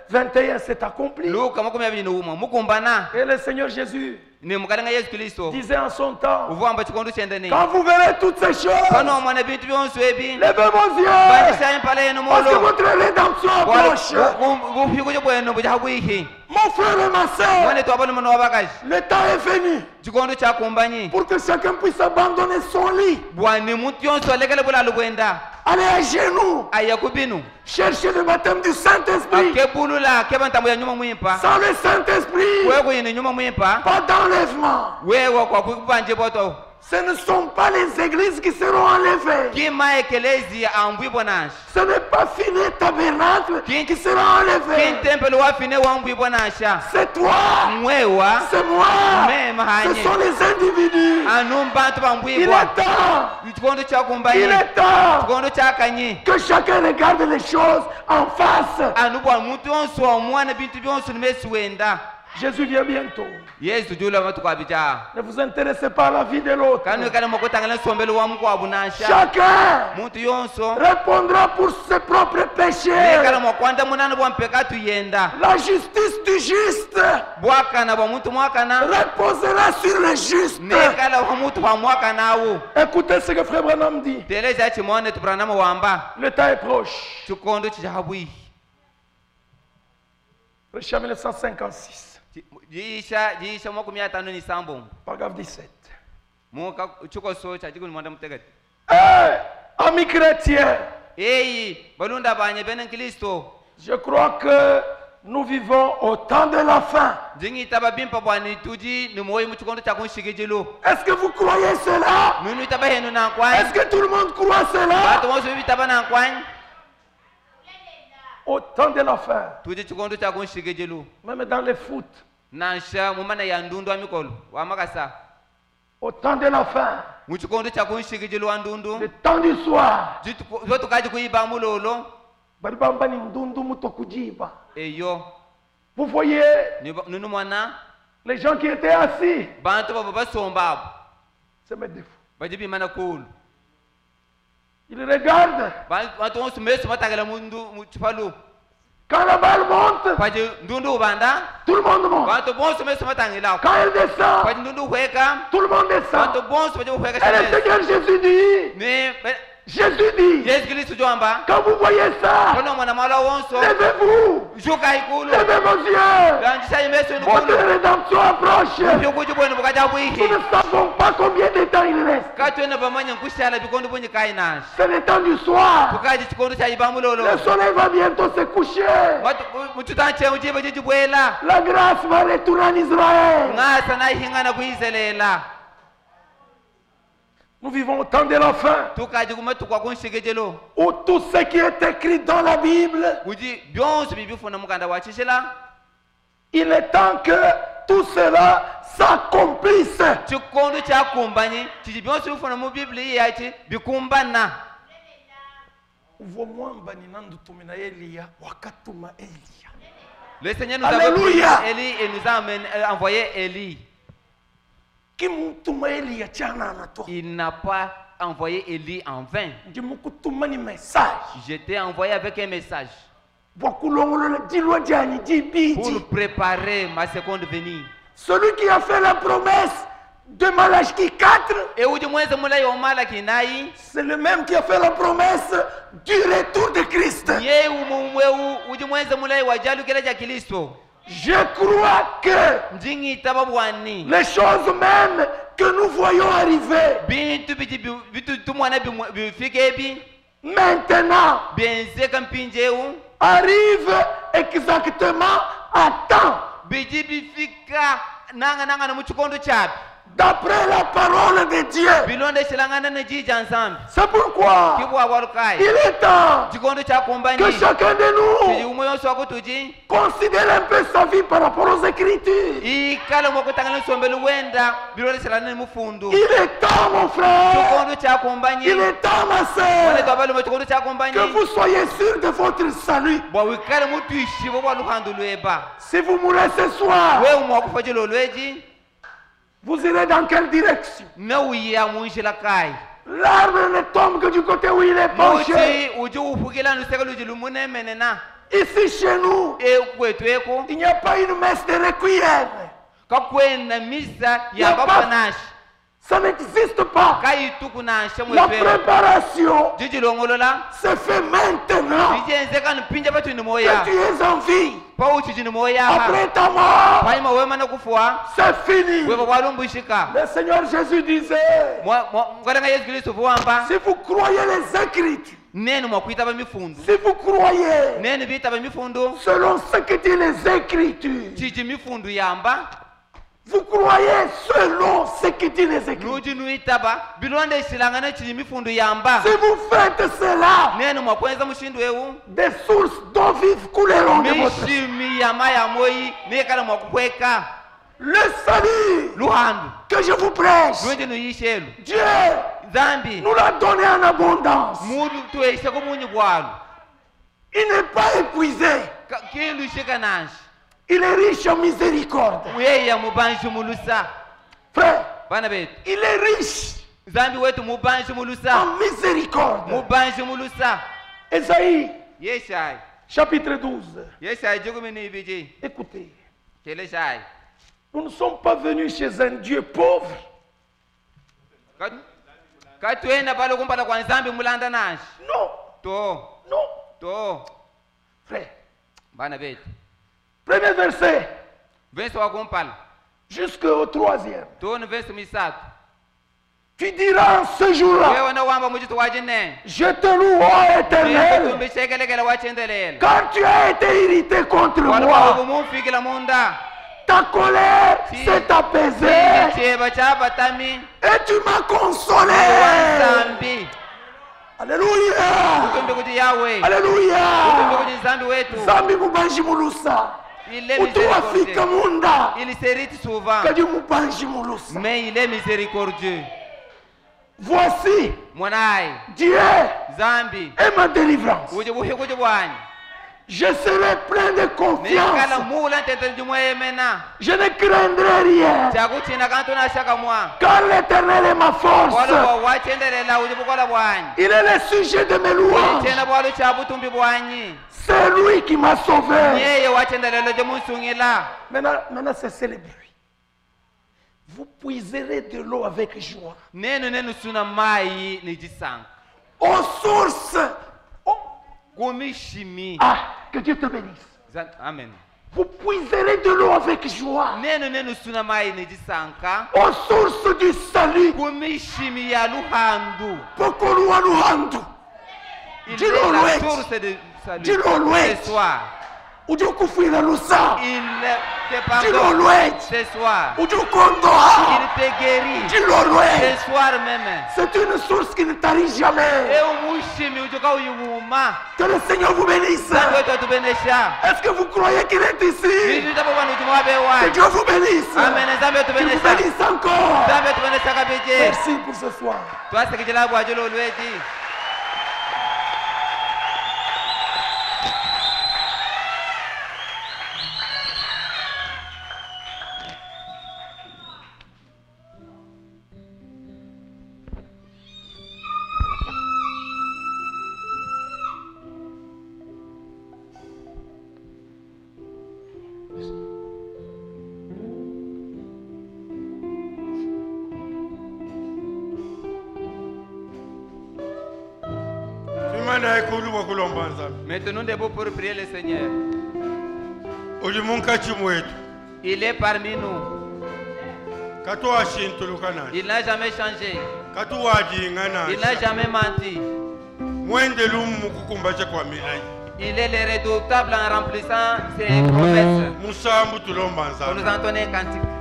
21, c'est accompli. Luka makumi abiri n'umwe mukumbana. Et le Seigneur Jésus Ni mukalenga Yesu Kristo. disait en son temps, Uvamba chikondo chendeni. quand vous verrez toutes ces choses, Kano mwana bintu byonso ebi. levez vos yeux. Bandisha impala yenu Parce que molo. votre rédemption approche. Bufiko bwenu bujahabwihi. Mon frère et ma soeur, Mwana twabona muno wabakashi. le temps est venu Chikondo cha kumbanyi. pour que chacun puisse abandonner son lit, Bwani muntu yonso alekele bulalu kwenda. aller à genoux, Aya kubinu. chercher le baptême du Saint-Esprit. Akebulula kebantambo ya nyuma mwimpa. Sans le Saint-Esprit, Wewe kuyini nyuma mwimpa. pas d'enlèvement. Wewe kwa kubanje boto. Ce ne sont pas les églises qui seront enlevées. Kima ekelezi ambwibo nashi. Ce n'est pas fini tabernacle qui sera enlevé. Kintempelo wafine wambwibo nasha. C'est toi, Mwewa. c'est moi. Mema Ce hanye. sont les individus. Anumbantu Il bambwibwa. est temps, Chikondo cha il kumbanyi. est temps Chikondo cha kanyi. que chacun regarde les choses en face. Anubwa muntu yonso omwana bintu byonso nimesi wenda. Jésus vient bientôt. Yesu jula watu kwa bija. Ne vous intéressez pas à la vie de l'autre. Kanu kana mokotangala sombelo wa mukwa bunasha. Chacun Muntu yonso. répondra pour ses propres péchés. Nekala mokwanda munana bwa mpekatu yenda. La justice du juste Bwakana bwa muntu mwakana. reposera sur le juste. Nekala wa muntu wa mwakana wo. Écoutez ce que Frère Branham dit. Teleza chimone tubranama wamba. Le temps est proche. Chikondo chihabwi. Richard 1956, Jisha makumi atano ni sambo. paragraphe 17. Muka chuko so cha jikuni mwanda mtegati. Amis chrétiens, Balunda banye benen Kristo. je crois que nous vivons au temps de la fin. Jingi tababimpa bwani tuji ni moyo mu chikondo cha kunshigejelo. Est-ce que vous croyez cela? Nunu tabahenu na kwani. Est-ce que tout le monde croit cela? Bato wonso bibi tabana kwani. Au temps de la fin, Tuji chikondo cha kunshigejelo. même dans le foot, Nansha mumana ya ndundu amikolo wa makasa. au temps de la fin, Mu chikondo cha kunshigejelo wa ndundu. le temps du soir, Zoto kaji kuiba mulolo. balibamba ni ndundu muto kujiba. Eyo. Vous voyez Nunu mwana. les gens qui étaient assis, Bantu baba basomba. se mettent des fous. Bajibi mana kulu. Ils regardent. Bantu wonso mesu matagala mundu mu chipalu. Quand la balle monte, Paje ndundu banda. tout le monde monte. Bantu bonso mesu matangila. Quand elle descend, Paje ndundu hweka. tout le monde descend. Bantu bonso paje hweka Et le shamesi. Seigneur Jésus dit, Ne Jésus dit, Yesu Kristo jwamba. quand vous voyez ça, Kono mwana mala wonso. levez-vous, Joka ikulu. levez vos yeux. Ganjisa yemesu Votre nukulu. rédemption approche. Yokuju bwenu bukaja Nous bwihi. ne savons pas combien de temps il reste. Katwene bamanya nkushala bikondo bunyi kainash. C'est le temps du soir. Bukaji chikondo cha ibamulolo. Le soleil va bientôt se coucher. Watu mututanche ujibe jijibwela. La grâce va retourner en Israël. Ngasa na hingana kuizelela. Nous vivons au temps de la fin, Tukaji kumatu kwa kunshigejelo. où tout ce qui est écrit dans la Bible Uji byonso bibifuna mukanda wachishila. temps que tout cela s'accomplisse. chikondo chakumbani chichi byonse bifuna mu biblia yachi bikumbana. Vomwamba ninandutumina Elia wakatuma Elia. Le Seigneur nous Alléluia. a Élie et nous a envoyé Élie. Kimutuma Elia chana na to. Il n'a pas envoyé Élie en vain. Ndimukutuma ni message. Je t'ai envoyé avec un message Wakulongolola dilwa jani pour jibiji. préparer ma seconde venue. Celui qui a fait la promesse de Malachie 4, Et où du moins c'est moulay au mal qui naï. c'est le même qui a fait la promesse du retour de Christ. Ye ou du moins c'est moulay wa jalu kila ja Kristo. Je crois que Ndingi tababwani. les choses même que nous voyons arriver Bintu bitu tumwana bifike bi. maintenant Benze kampinje ou. arrivent exactement à temps. Biji bifika nanga na muchikondo chapi. D'après la parole de Dieu. Bilonde shilangana na jiji ensemble. C'est pourquoi Kibu awarukai. il est temps Chikondo cha kumbani. que chacun de Chiji nous umoyo soko tuji. considère un peu sa vie par rapport aux Écritures. Ikala mokutangana sombelu wenda bilonde shilangana mufundu. Il est temps, mon frère. Chikondo cha kumbani. Il est temps, ma Wale sœur, babalu chikondo cha kumbani. que vous soyez sûrs de votre salut. Bwa wikala mutu ishibo bwa luhando lweba. Si vous mourrez ce soir, We umwa kufajilo lweji. vous irez dans quelle direction? Na uya munjila kai. L'arbre ne tombe que du côté où il est penché. Muti uji ufukila nuseka luji lumune menena. Ici, chez nous, E kwetu eko. il n'y a pas une messe de requiem. Kakwena misa ya Yapa. babanashi. Ça n'existe pas. Kai tukunasha La mwetwe. préparation Jiji longolola. se fait maintenant Jiji nzeka nipinja batu ni que moya. tu es en vie. Pa uchi ni moya ha. Après ta mort, Paima wema na kufua. c'est fini. Wewe walumbushika. Le Seigneur Jésus disait, Mwalenga Yesu Kristo fuamba. si vous croyez les Écritures, Nenu mwakuita ba mifundu. si vous croyez Nenu bita ba mifundu. selon ce que dit les Écritures, Jiji mifundu yamba. vous croyez selon ce que dit les Écritures. Nuji nuitaba. Bilonde silangana chiji mifundu yamba. Si vous faites cela, Nenu mwakwenza mushindu ewu. des sources d'eau vive couleront de votre sang. Mishimi yama ya moyi. Nekala mwakukweka. Le salut Luhandu. que je vous prêche, Nuji nuyishelu. Dieu Zambi. nous l'a donné en abondance. Mudu tuweishe kumunyi bwalu. Il n'est pas épuisé. Kindu shika nashi. Il est riche en miséricorde. Uyeya mubanji mulusa. Frère, Bana betu. il est riche Zambi wetu mubanji mulusa. en miséricorde. Mubanji mulusa. Esaïe, Yeshai. chapitre 12. Yeshai jugumini ibiji. Écoutez, Kele shai. nous ne sommes pas venus chez un Dieu pauvre. Katuenda pale kumpala kwa Nzambi mulanda nashi. Non, To. non. To. Frère, Bana betu. premier verset Verso wa kumpala. jusqu'au 3e. To ni verso misatu. Tu diras en ce jour-là, Wewe na wamba mujitu wajine. je te loue, ô Éternel, Tumbi shekelekele wachendelele. car tu as été irrité contre Wala moi. kumumfikila munda. Ta colère Si. s'est apaisée Cheba chaba tami. et tu m'as consolé. Nzambi. Alléluia. Tumbi kuti Yahweh. Tumbi Alléluia. kuti Nzambi wetu. Zambi mubanji mulusa. Il est Utuwafika miséricordieux. munda. Il s'hérite souvent. Kadi mubanji mulusa. Mais il est miséricordieux. Voici, Mwanai. Dieu Zambi. est ma délivrance. Uje buhi kuji bwanyi. Je serai plein de Nekala confiance. mula ntete jumwe mena. Je ne craindrai rien. Chakuchina kantu na shaka mwa. Car l'Éternel est ma Wala force. wa wachendelela uje bukola bwanyi. Il est le sujet de mes louanges. Chena bwalu chabu tumbi bwanyi. C'est lui qui m'a sauvé. Nyeye wachendelela je musungila. Maintenant c'est le bruit. Vous puiserez de l'eau avec joie. Nenu suna mai ni jisank. Aux sources. Oh, Kumishimi. ah, que Dieu te bénisse. Amen. Vous puiserez de l'eau avec joie. Nenu suna mai ni jisanka. Aux sources du salut. Kumishimi ya luhandu. Pokoluwa luhandu. Il Dis-le est au la louet. source de salut. Dis-le au louet. Ce soir. Ujo kufuira lusa. Il te Dis-le au pardonne. louet. Ce soir. Ujo kondoa. Il te guérit. Dis-le au louet. Ce soir même. C'est une source qui ne tarit jamais. Et umushimi ujoka uyuma. Que le Seigneur vous bénisse. Sango etu atubenesha. Est-ce que vous croyez qu'il est ici? Bibi tapo banu Que Dieu vous bénisse. Amen. Nzambe Que vous tubenesa. bénisse encore. Nzambe tubenesa kabije. Merci pour ce soir. Twasekejela bwajolo lwedi. Maintenant, nous devons pour prier le Seigneur. Il est parmi nous. Il n'a jamais changé. Il n'a jamais menti. Il est le redoutable en remplissant ses promesses. On nous entend un cantique.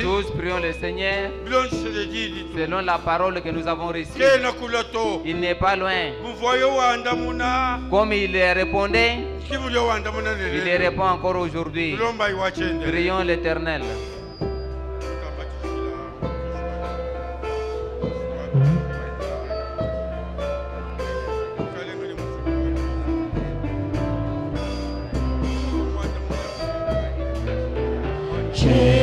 Tous prions le Seigneur selon la parole que nous avons reçue. Il n'est pas loin. Comme il répondait, il répond encore aujourd'hui. Prions l'Éternel. Yeah.